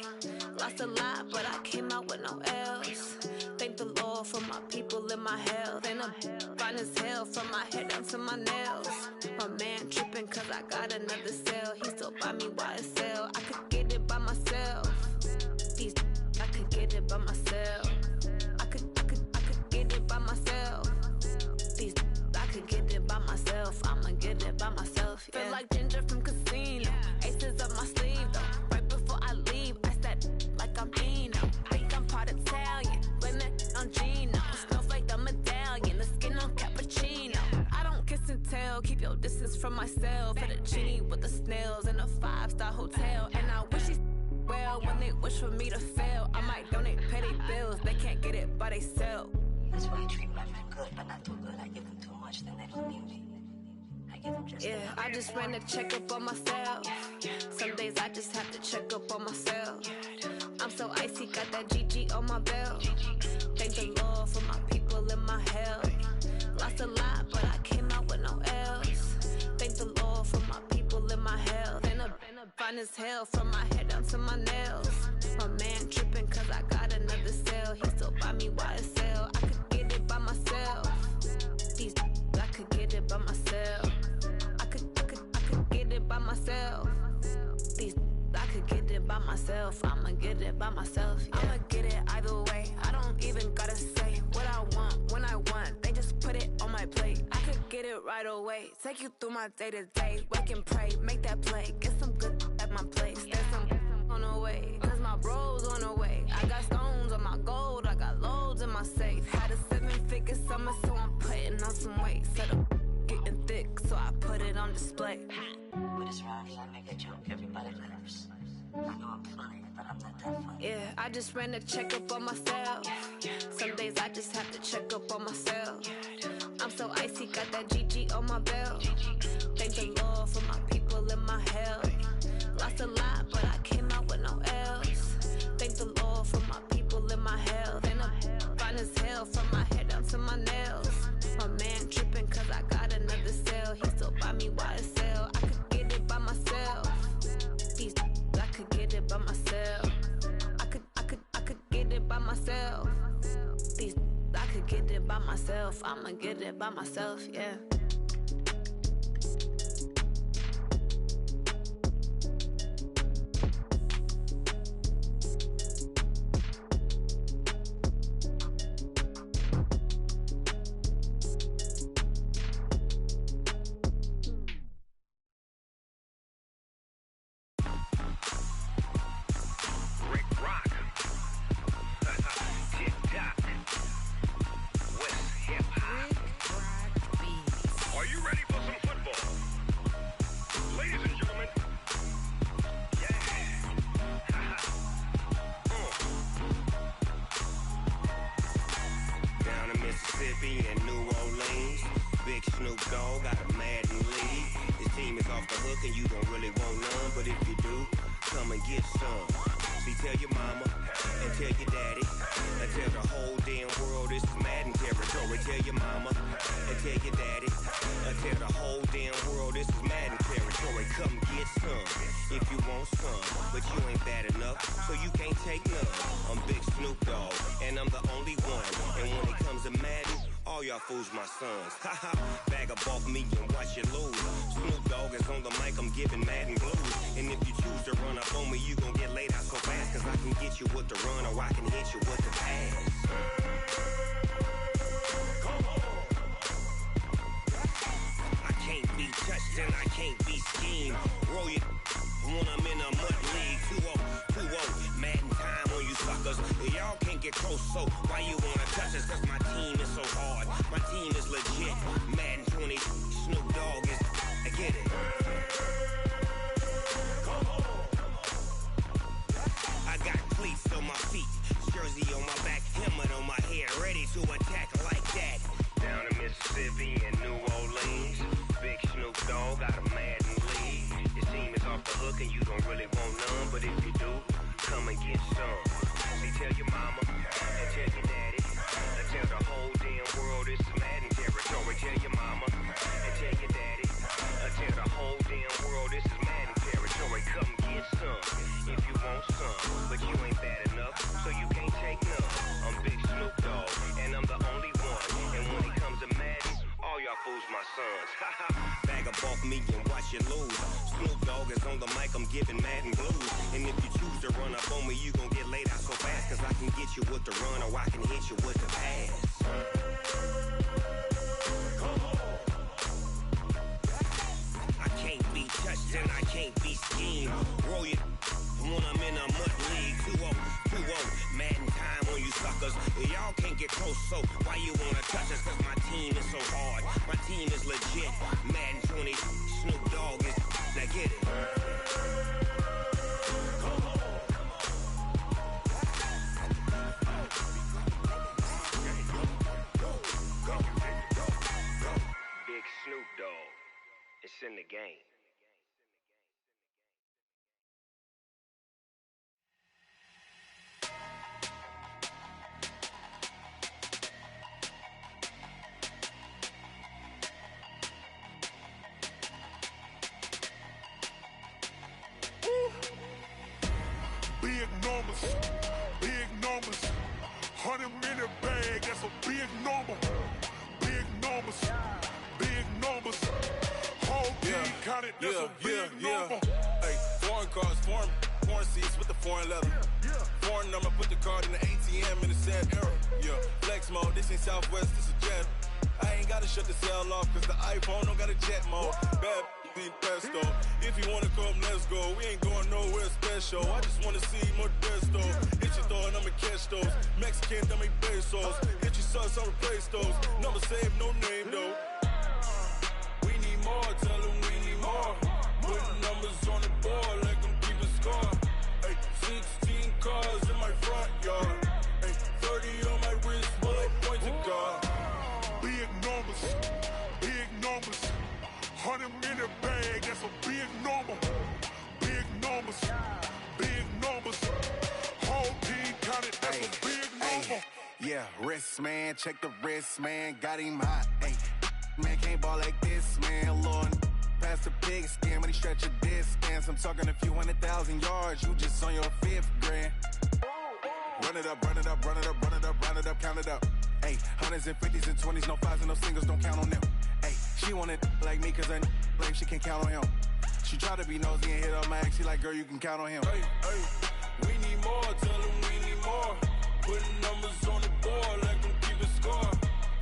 Lost a lot, but I came out with no else. Thank the Lord for my people in my health. And I'm fine as hell from my head down to my nails. My man tripping cause I got another cell. He still buy me YSL. I could get it by myself. These I could get it by myself. I could get it by myself. These I could get it by myself. I'ma get it by myself. Yeah. Feel like Ginger from Casino. Aces up my sleeve though. Right before I leave, I said like I'm Dino. Think I'm part Italian. Blame that on Gino. Smells like the medallion. The skin on cappuccino. I don't kiss and tell. Keep your distance from myself. At a genie with the snails in a 5-star hotel. And I wish he's well when they wish for me to fail. I might donate petty bills. They can't get it by themselves. That's why I treat my friend good, but not too good. I give them too much, then they lose me. I give them just enough. I just ran a checkup on myself. Some days I just have to check up on myself. I'm so icy, got that GG on my belt. Thank the Lord for my people in my health. Lost a lot, but I came out with no else. Thank the Lord for my people in my health. And I'm fine as hell from my head down to my nails. My man tripping cause I got another cell. He still buy me YSL. I could get it by myself. These I could get it by myself. I could get it by myself. These I could get it by myself. I'ma get it by myself. Yeah. I'ma get it either way. I don't even gotta say what I want when I want. They just put it on my plate. I could get it right away. Take you through my day to day. Wake and pray, make that play. Get some good at my place. There's some on the way. Cause my bro's on the way. I got stones on my gold. I got loads in my safe. Had a 7-figure summer, so I'm putting on some weight. Set up getting thick, so I put it on display. With this round here, I make a joke, everybody laughs. I know I'm funny, but I'm not that funny. Yeah, I just ran a checkup on myself. Some days I just have to check up on myself. I'm so icy, got that GG on my belt. Thank the Lord for my people in my health. Lost a lot, but I came out with no else. my health. And I'm fine as hell from my head down to my nails. My man tripping cause I got another cell. He still buy me YSL. I could get it by myself. These I could get it by myself. I could get it by myself. These I could get it by myself. I'ma get it by myself, yeah. Fools my sons. Haha, bag up off me and watch you lose. Snoop Dogg is on the mic, I'm giving Madden blues. And if you choose to run up on me, you gon' get laid out so fast. Cause I can get you with the run or I can hit you with the pass. Come on. I can't be touched and I can't be schemed. Roll it when I'm in a mud league. 2-0, Madden time on you suckers. Y'all can't get close, so why you wanna touch us? Cause my team is so hard. My team is legit. Madden 20, Snoop Dogg is. I get it. Come on. I got cleats on my feet, jersey on my back, helmet on my head, ready to attack like that. Down in Mississippi and New Orleans, big Snoop Dogg got a Madden lead. Your team is off the hook and you don't really want none, but if you do, come and get some. See, tell your mama and tell your daddy. Tell the whole damn world this is Madden territory. Tell your mama and tell your daddy. Tell the whole damn world this is Madden territory. Come get some if you want some, but you ain't bad enough, so you can't take none. I'm Big Snoop Dogg, and I'm the only one. And when it comes to Madden, all y'all fools my sons. Bag up off me and watch you lose. Snoop Dogg is on the mic, I'm giving Madden blues. And if you choose to run up on me, you gon' get laid out so fast. Cause I can get you with the run or I can hit you with the pass. Come on. I can't be touched and I can't be schemed. Roll it when I'm in a mud league. 2-0, Madden time on you suckers. Y'all can't get close, so why you wanna touch us? Cause my team is so hard. My team is legit. Madden 20, Snoop Dogg is. Now get it. Come on. Big Snoop Dogg. It's in the game. Big numbers, 100-minute bag, that's a big number. Big numbers, whole team counted, that's a big number. Hey, foreign cars, foreign seats with the foreign leather. Foreign number, put the card in the ATM in the sad era. Yeah, flex mode, this ain't Southwest, this is Jet. I ain't gotta shut the cell off, cause the iPhone don't got a jet mode. Bad beat pesto. If you wanna come, let's go. We ain't going nowhere special. I just wanna see Modesto. Hit your thought, I'ma catch those. Mexican, I make pesos. Hit your sauce, I'll replace those. Number saved, no name though. We need more, tell them we need more. Putting numbers on the board like I'm keeping score. Hey, 16 cars in my front yard. Hey, 30 on my wrist, while I point to God. Big numbers, 100-minute bag, that's a big number. Big numbers, whole team counted, that's a big number. Yeah, wrist, man, check the wrist, man, got him hot. Hey, man, can't ball like this, man, Lord. Past the pig skin when he stretch a distance. I'm talking a few 100,000 yards, you just on your 5th grand. Run it up, run it up, run it up, run it up, run it up, count it up. Hey, hundreds and 50s and 20s, no 5s and no singles, don't count on them. Hey, she want it like me, cause I blame she can't count on him. She try to be nosy and hit up my ex, she like, girl, you can count on him. Hey, hey, we need more, tell them we need more. Putting numbers on the board, like them keep a score.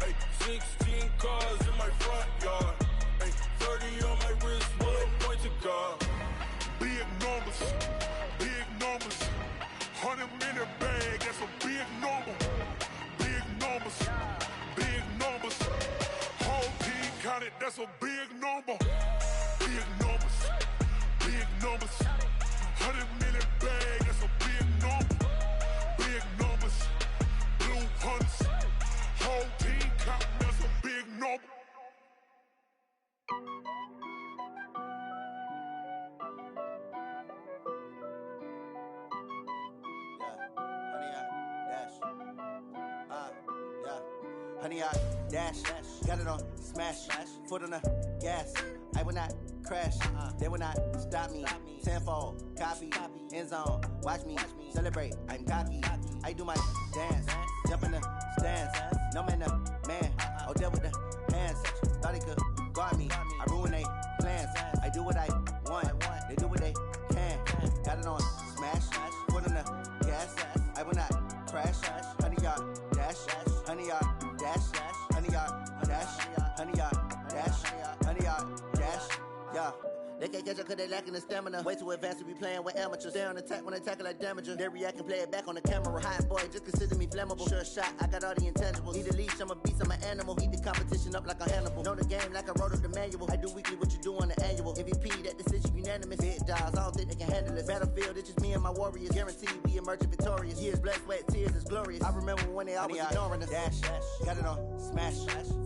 Hey, 16 cars in my front yard. Hey, 30 on my wrist, one point to guard. Big numbers, 100-minute bag, that's a big number. Big numbers, whole team counted, that's a big number. Big numbers, 100-minute bag, that's a big number. Big numbers, blue hunts, whole team counting, that's a big number. Honey, I dash, got it on smash, foot on the gas. I will not crash, they will not stop me. Tenfold, copy, end zone, watch me celebrate. I'm cocky, I do my dance, jump in the stands. No man, the man, oh, deal with the hands. Thought he could guard me, I ruin they plans. I do what I want, they do what they can. Got it on smash, foot on the gas. I will not crash, honey, y'all dash, honey, y'all dash, honey, y'all dash, honey, y'all dash, honey, y'all dash, yeah. They can't catch up cause they lacking the stamina. Way too advanced to be playing with amateurs. Stay on attack when they tackle like damager. They react and play it back on the camera. Hot boy, just consider me flammable. Sure shot, I got all the intangibles. Need a leash, I'm a beast, I'm an animal. Eat the competition up like a Hannibal. Know the game like I wrote up the manual. I do weekly what you do on the annual. MVP, that decision unanimous. Big dials, I don't think they can handle it. Battlefield, it's just me and my warriors. Guaranteed we emerging victorious. Years, blood, sweat, tears, is glorious. I remember when they always ignoring us. Dash, got it on smash,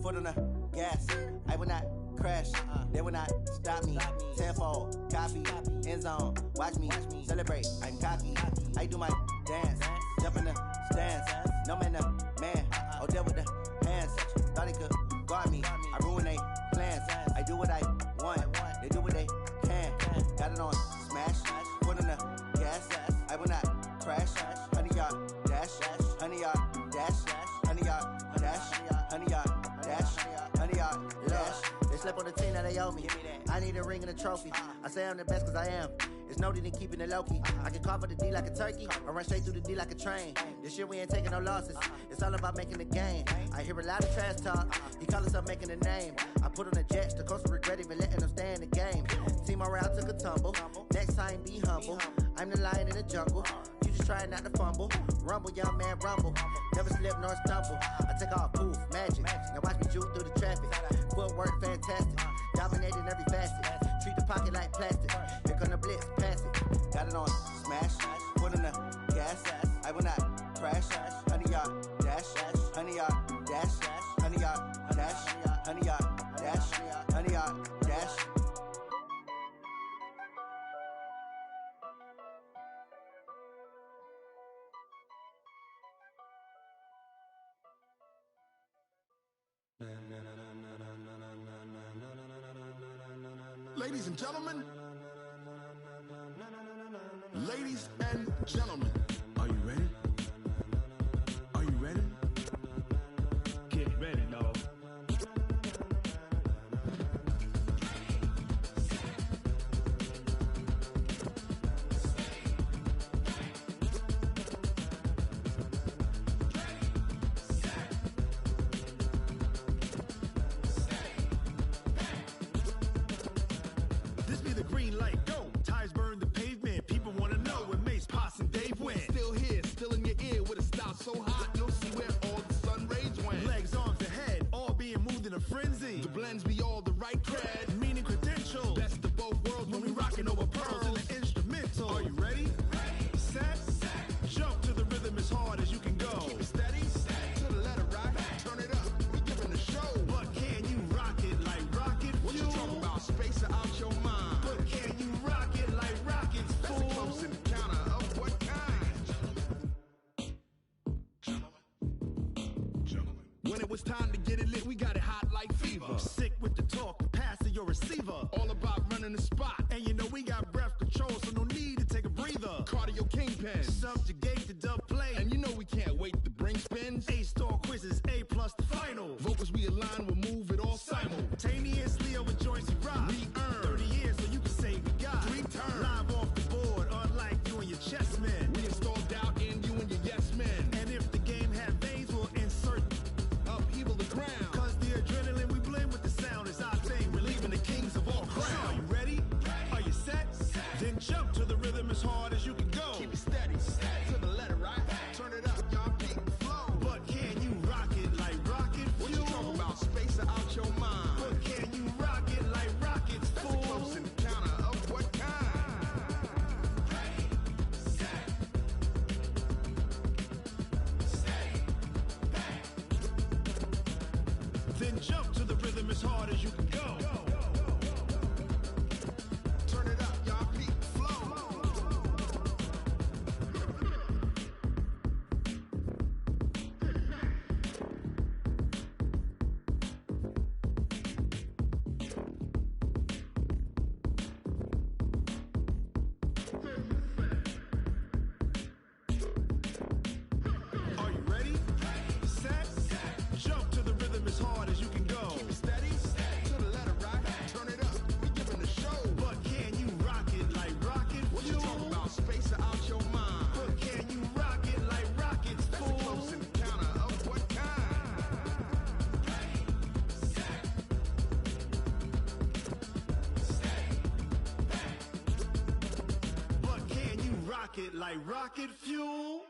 foot on the gas. I will not crash, they will not stop me. Tenfold, copy, end zone, watch me celebrate. I'm cocky, I do my dance, jump in the stands. No man, the man, oh, deal with the hands. Thought he could guard me, I ruin they plans. I do what I want, they do what they can. Got it on smash, foot on the gas. I will not crash, honey, y'all dash, honey, y'all dash, honey, y'all dash, honey, y'all dash, honey, y'all dash. They slept on the team that they owe me. I need a ring and a trophy. I say I'm the best cause I am. It's no need in keeping it low-key. I can call for the D like a turkey, or run straight through the D like a train. This year we ain't taking no losses. It's all about making the game. I hear a lot of trash talk. He call himself making a name. I put on the Jets. The coach will regret even letting them stay in the game. Team morale took a tumble. Next time be humble. I'm the lion in the jungle. You just trying not to fumble. Rumble, young man, rumble. Never slip nor stumble. I take off, poof, magic. Now watch me juke through the traffic. Footwork fantastic. Dominating every facet. Treat the pocket like plastic. Here come the blitz, pass it. Got it on smash. Foot on the gas. I will not crash. Honey, y'all dash. Honey, y'all dash. Honey, y'all dash. Honey, y'all dash. Honey, y'all dash. Ladies and gentlemen, ladies and gentlemen, are you ready? Are you ready? Get ready, dog. This be the green light, go. Tires burn the pavement. People wanna know where Mace, Potts, and Dave went. Still here, still in your ear with a style so hot, you'll see where all the sun rays went. Legs, arms, and head, all being moved in a frenzy. The blends be all the right cred, meaning credentials. Best of both worlds when we rockin' over pearls in the instrumental. Are you ready? Set, jump to the rhythm as hard as you can go. Keep it steady, to the letter right. Turn it up, we giving the show. But can you rock it like rocket fuel? What you talking about? Space out your mind. But can you rock it like rockets, fool? That's a close encounter of what kind? it was time to get it lit, we got it hot like fever. Sick with the talk, pass to your receiver. All about running the spot. And you know we got breath control, so no need to take a breather. Cardio kingpin, subjugate the dub play. And you know we can't wait to bring spins. A-star quizzes, A+ the final. Vocals we align, we'll move it all simultaneously over joints we rock. We earn 30 years so you can say we got 3 turns. Live off the board, unlike you and your chess men. We installed doubt in you and your yes men. And if the game had veins, we'll insert upheaval the ground. Cause the adrenaline we blend with the sound is our thing, relieving the kings of all crowns. Are you ready? Are you set? Then jump to the rhythm as hard as you can go. Keep it steady, to the letter, right? Turn it up, y'all, peak flow. But can you rock it like rocket fuel? What you talking about? Space out your mind. But can you rock it like rockets, fool? That's a close encounter of what kind? Ready, set, stay back. Then jump to the rhythm as hard as you can go. Turn it up, y'all, peak flow. Are you ready? Set, jump to the rhythm as hard as you can go. Keep it steady, to the letter, right? Turn it up, we giving the show. But can you rock it like rocket fuel? What you talking about? Space out your mind. But can you rock it like rockets, fool? That's a close encounter of what kind? Ready, set, stay back. But can you rock it like rocket fuel?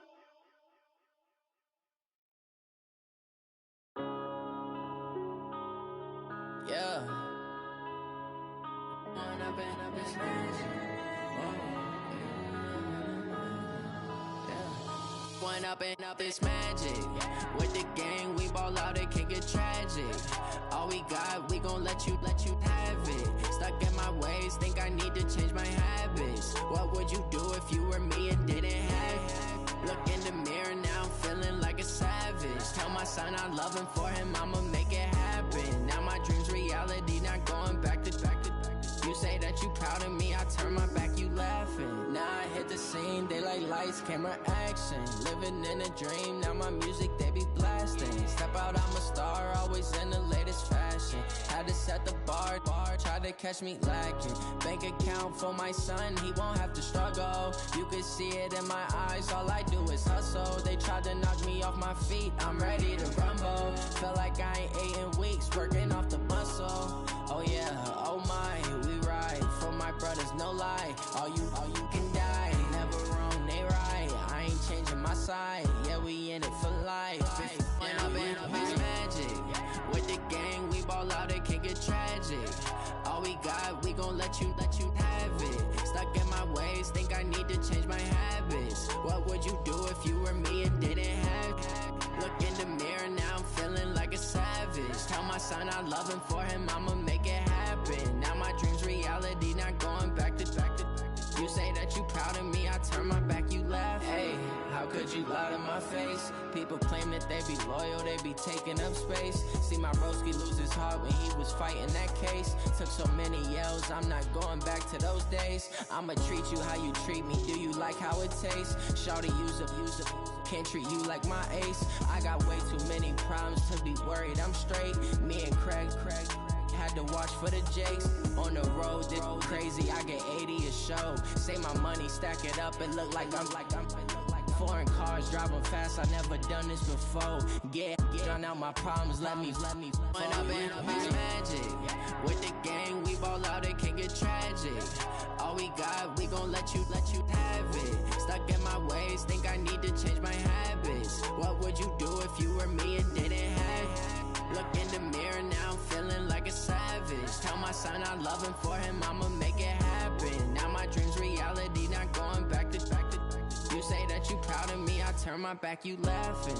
Yeah. When I've been up this magic. When up and up this magic. With the gang, we ball out, it can get tragic. All we got, we gon' let you have it. Stuck in my ways, think I need to change my habits. What would you do if you were me and didn't have it? Look in the mirror now, I'm feeling like a savage. Tell my son I love him, for him I'ma make it happen. Now my dream's reality, not going back to. You say that you proud of me, I turn my back, you laughing. Now I hit the scene, they like lights, camera, action. Living in a dream, now my music, they be blasting. Step out, I'm a star, always in the latest fashion. Had to set the bar, try to catch me lacking. Bank account for my son, he won't have to struggle. You can see it in my eyes, all I do is hustle. They tried to knock me off my feet, I'm ready to rumble. Felt like I ain't ate in weeks, working off the muscle. Oh yeah, oh my, we ride for my brothers, no lie. All you can die, never wrong, they right. I ain't changing my side, yeah, we in it for life. When I've been up, it's magic. With the gang, we ball out, it can get tragic. All we got, we gon' let you have it. Stuck in my ways, think I need to change my habits. What would you do if you were me and didn't have it? Look in the mirror, now I'm feeling like a savage. Tell my son I love him, for him I'ma make it happen. Now my dream's reality, not going back to. You say that you proud of me, I turn my back, you laugh. Hey, how could you lie to my face? People claim that they be loyal, they be taking up space. See my broski lose his heart when he was fighting that case. Took so many yells, I'm not going back to those days. I'ma treat you how you treat me, do you like how it tastes? Shawty, use up, can't treat you like my ace. I got way too many problems to be worried, I'm straight. Me and Craig had to watch for the Jakes. On the road, this crazy, I get 80 a show. Say my money, stack it up, it look like I'm foreign cars, driving fast, I never done this before. Drown out my problems, let me. When I've been up, it's magic. With the gang, we ball out, it can get tragic. All we got, we gon' let you have it. Stuck in my ways, think I need to change my habits. What would you do if you were me and didn't have it? Look in the mirror, now I'm feeling like a savage. Tell my son I love him, for him I'ma make it happen. Now my dream's reality, not going back to. You say that you proud of me, I turn my back, you laughing.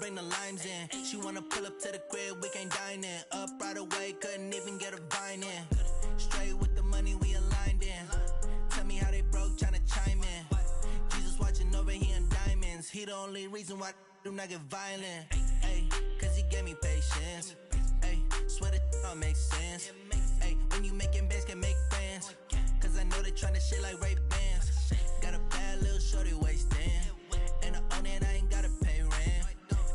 bring the limes in. She wanna pull up to the crib, we can't dine in. Up right away, couldn't even get a vine in. Straight with the money, we aligned in. Tell me how they broke, tryna chime in. Jesus watching over, he in diamonds. He the only reason why I do not get violent. Ay, cause he gave me patience. Ay, swear that all makes sense. Ay, when you making bands, can make friends. Cause I know they tryna shit like Ray-Bans. Got a bad little shorty wasting. And I own it, I ain't gotta pay rent.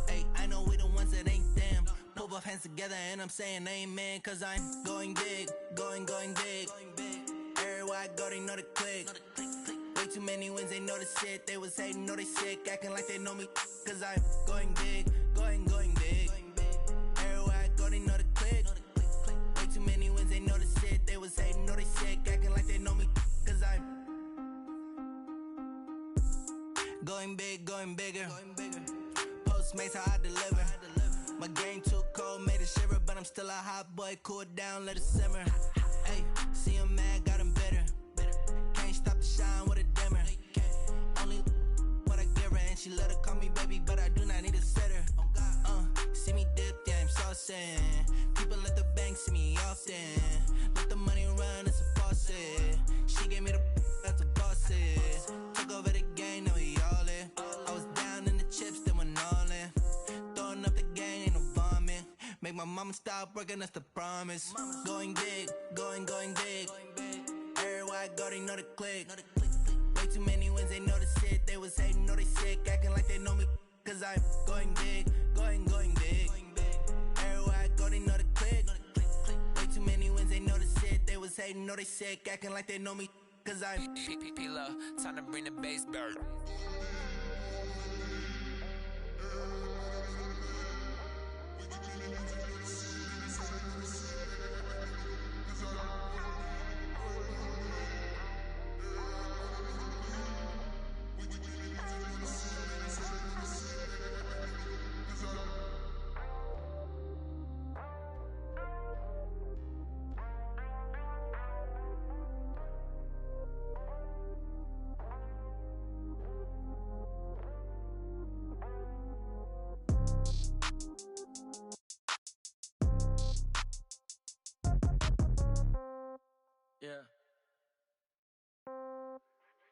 Ay, I know we the ones that ain't them. Pull both hands together and I'm saying amen. Cause I'm going big, going big. Everywhere I go, they know the click. Way too many wins, they know the shit. They was hating, know they sick, acting like they know me. Cause I'm going big, going big. Everywhere I go, they know the click. Way too many wins, they know the shit. They was hating, know they sick, acting like they know me. Cause I'm going big, going bigger. Postmates, how I deliver. My game too cold, made it shiver. But I'm still a hot boy, cool it down, let it simmer. Hey, see him mad, got him bitter. Can't stop the shine with a dimmer. Only what I give her, and she let her call me baby, but I do not need a sitter. See me dip, yeah, I'm saucing. People at the bank see me often. Let the money run, it's a faucet. She gave me the that's a boss it. Took over the game, now we all in. I was down in the chips, then went all in. Throwing up the gang, ain't no vomit. Make my mama stop working, that's the promise. Going big, going big. Everywhere I go, they know the click. Way too many wins, they know the shit. They was hating, know they sick, acting like they know me. Cause I'm going big, going big. Everywhere I go, they know the click. Way too many wins, they know the shit. They was hating, know they sick, acting like they know me. Cause I'm P-P-P-Love, time to bring the bass back.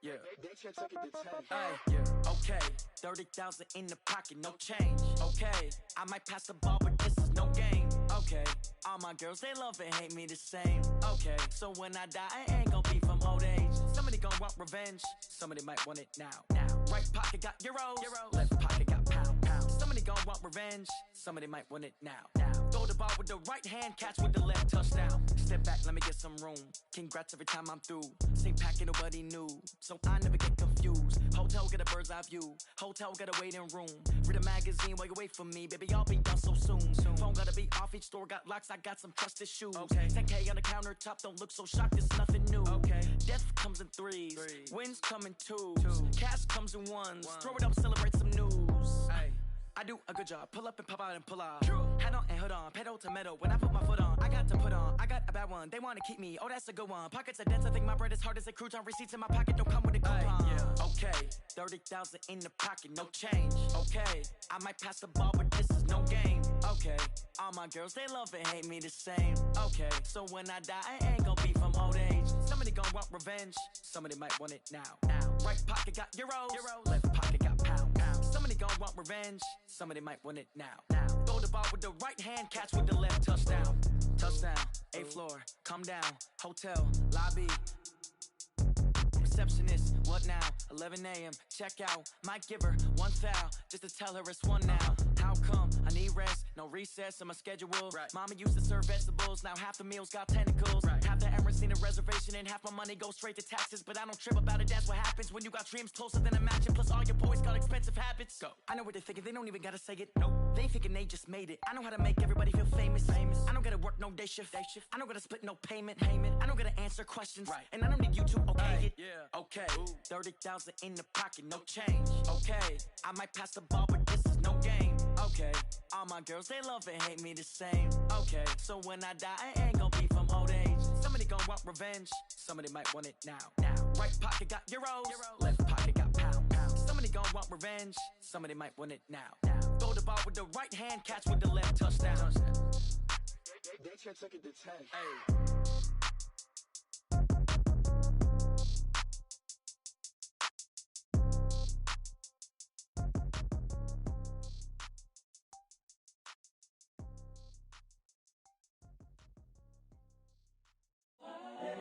Yeah. Ay, yeah, okay. 30,000 in the pocket, no change. Okay, I might pass the ball, but this is no game. Okay, all my girls, they love and hate me the same. Okay, so when I die, I ain't gon' be from old age. Somebody gon' want revenge, somebody might want it now. Right pocket got euros, left pocket got pounds. Somebody gon' want revenge, somebody might want it now. Throw the ball with the right hand, catch with the left, touchdown. Step back, let me get some room. Congrats every time I'm through. Same packet, nobody knew, so I never get confused. Hotel get a bird's eye view. Hotel get a waiting room. Read a magazine while you wait for me, baby. I'll be done so soon. Phone gotta be off. Each store got locks. I got some trusted shoes. Okay. 10K on the countertop. Don't look so shocked. It's nothing new. Okay. Death comes in threes. Wins come in twos. Cash comes in ones. Throw it up, celebrate some news. Ay. I do a good job. Pull up and pop out and pull off. Hat on and hood on. Pedal to metal. When I put my foot on, I got to put on. I got a bad one. They want to keep me. Oh, that's a good one. Pockets are dense. I think my bread is hard as a crouton. Receipts in my pocket don't come with a coupon. Yeah. Okay. 30,000 in the pocket. No change. Okay. I might pass the ball, but this is no game. Okay. All my girls, they love and hate me the same. Okay. So when I die, I ain't gonna be from old age. Somebody gonna want revenge. Somebody might want it now. Right pocket got euros. Left pocket got pounds. Somebody gonna want revenge. Somebody might want it now. Throw the ball with the right hand, catch with the left, touchdown. Touchdown, 8th floor, come down, hotel, lobby. Receptionist, what now? 11 a.m., check out. Might give her one foul, just to tell her it's one now. How come? I need rest, no recess in my schedule. Mama used to serve vegetables, now half the meals got tentacles. Half the Emirates need a reservation and half my money goes straight to taxes. But I don't trip about it, that's what happens when you got dreams closer than a mansion. Plus all your boys got expensive habits. Go. I know what they're thinking, they don't even gotta say it. Nope. They thinking they just made it. I know how to make everybody feel famous. I don't gotta work no day shift. I don't gotta split no payment. I don't gotta answer questions. And I don't need you to okay it. Yeah. Okay, 30,000 in the pocket, no change. Okay, I might pass the ball, but this is no game. Okay, all my girls, they love and hate me the same. Okay, so when I die, I ain't gonna be from old age. Somebody gonna want revenge, somebody might want it now. Right pocket got euros, left pocket got pounds. Somebody gon' want revenge, somebody might want it now. Throw the ball with the right hand, catch with the left touchdown. They took it to 10. Hey.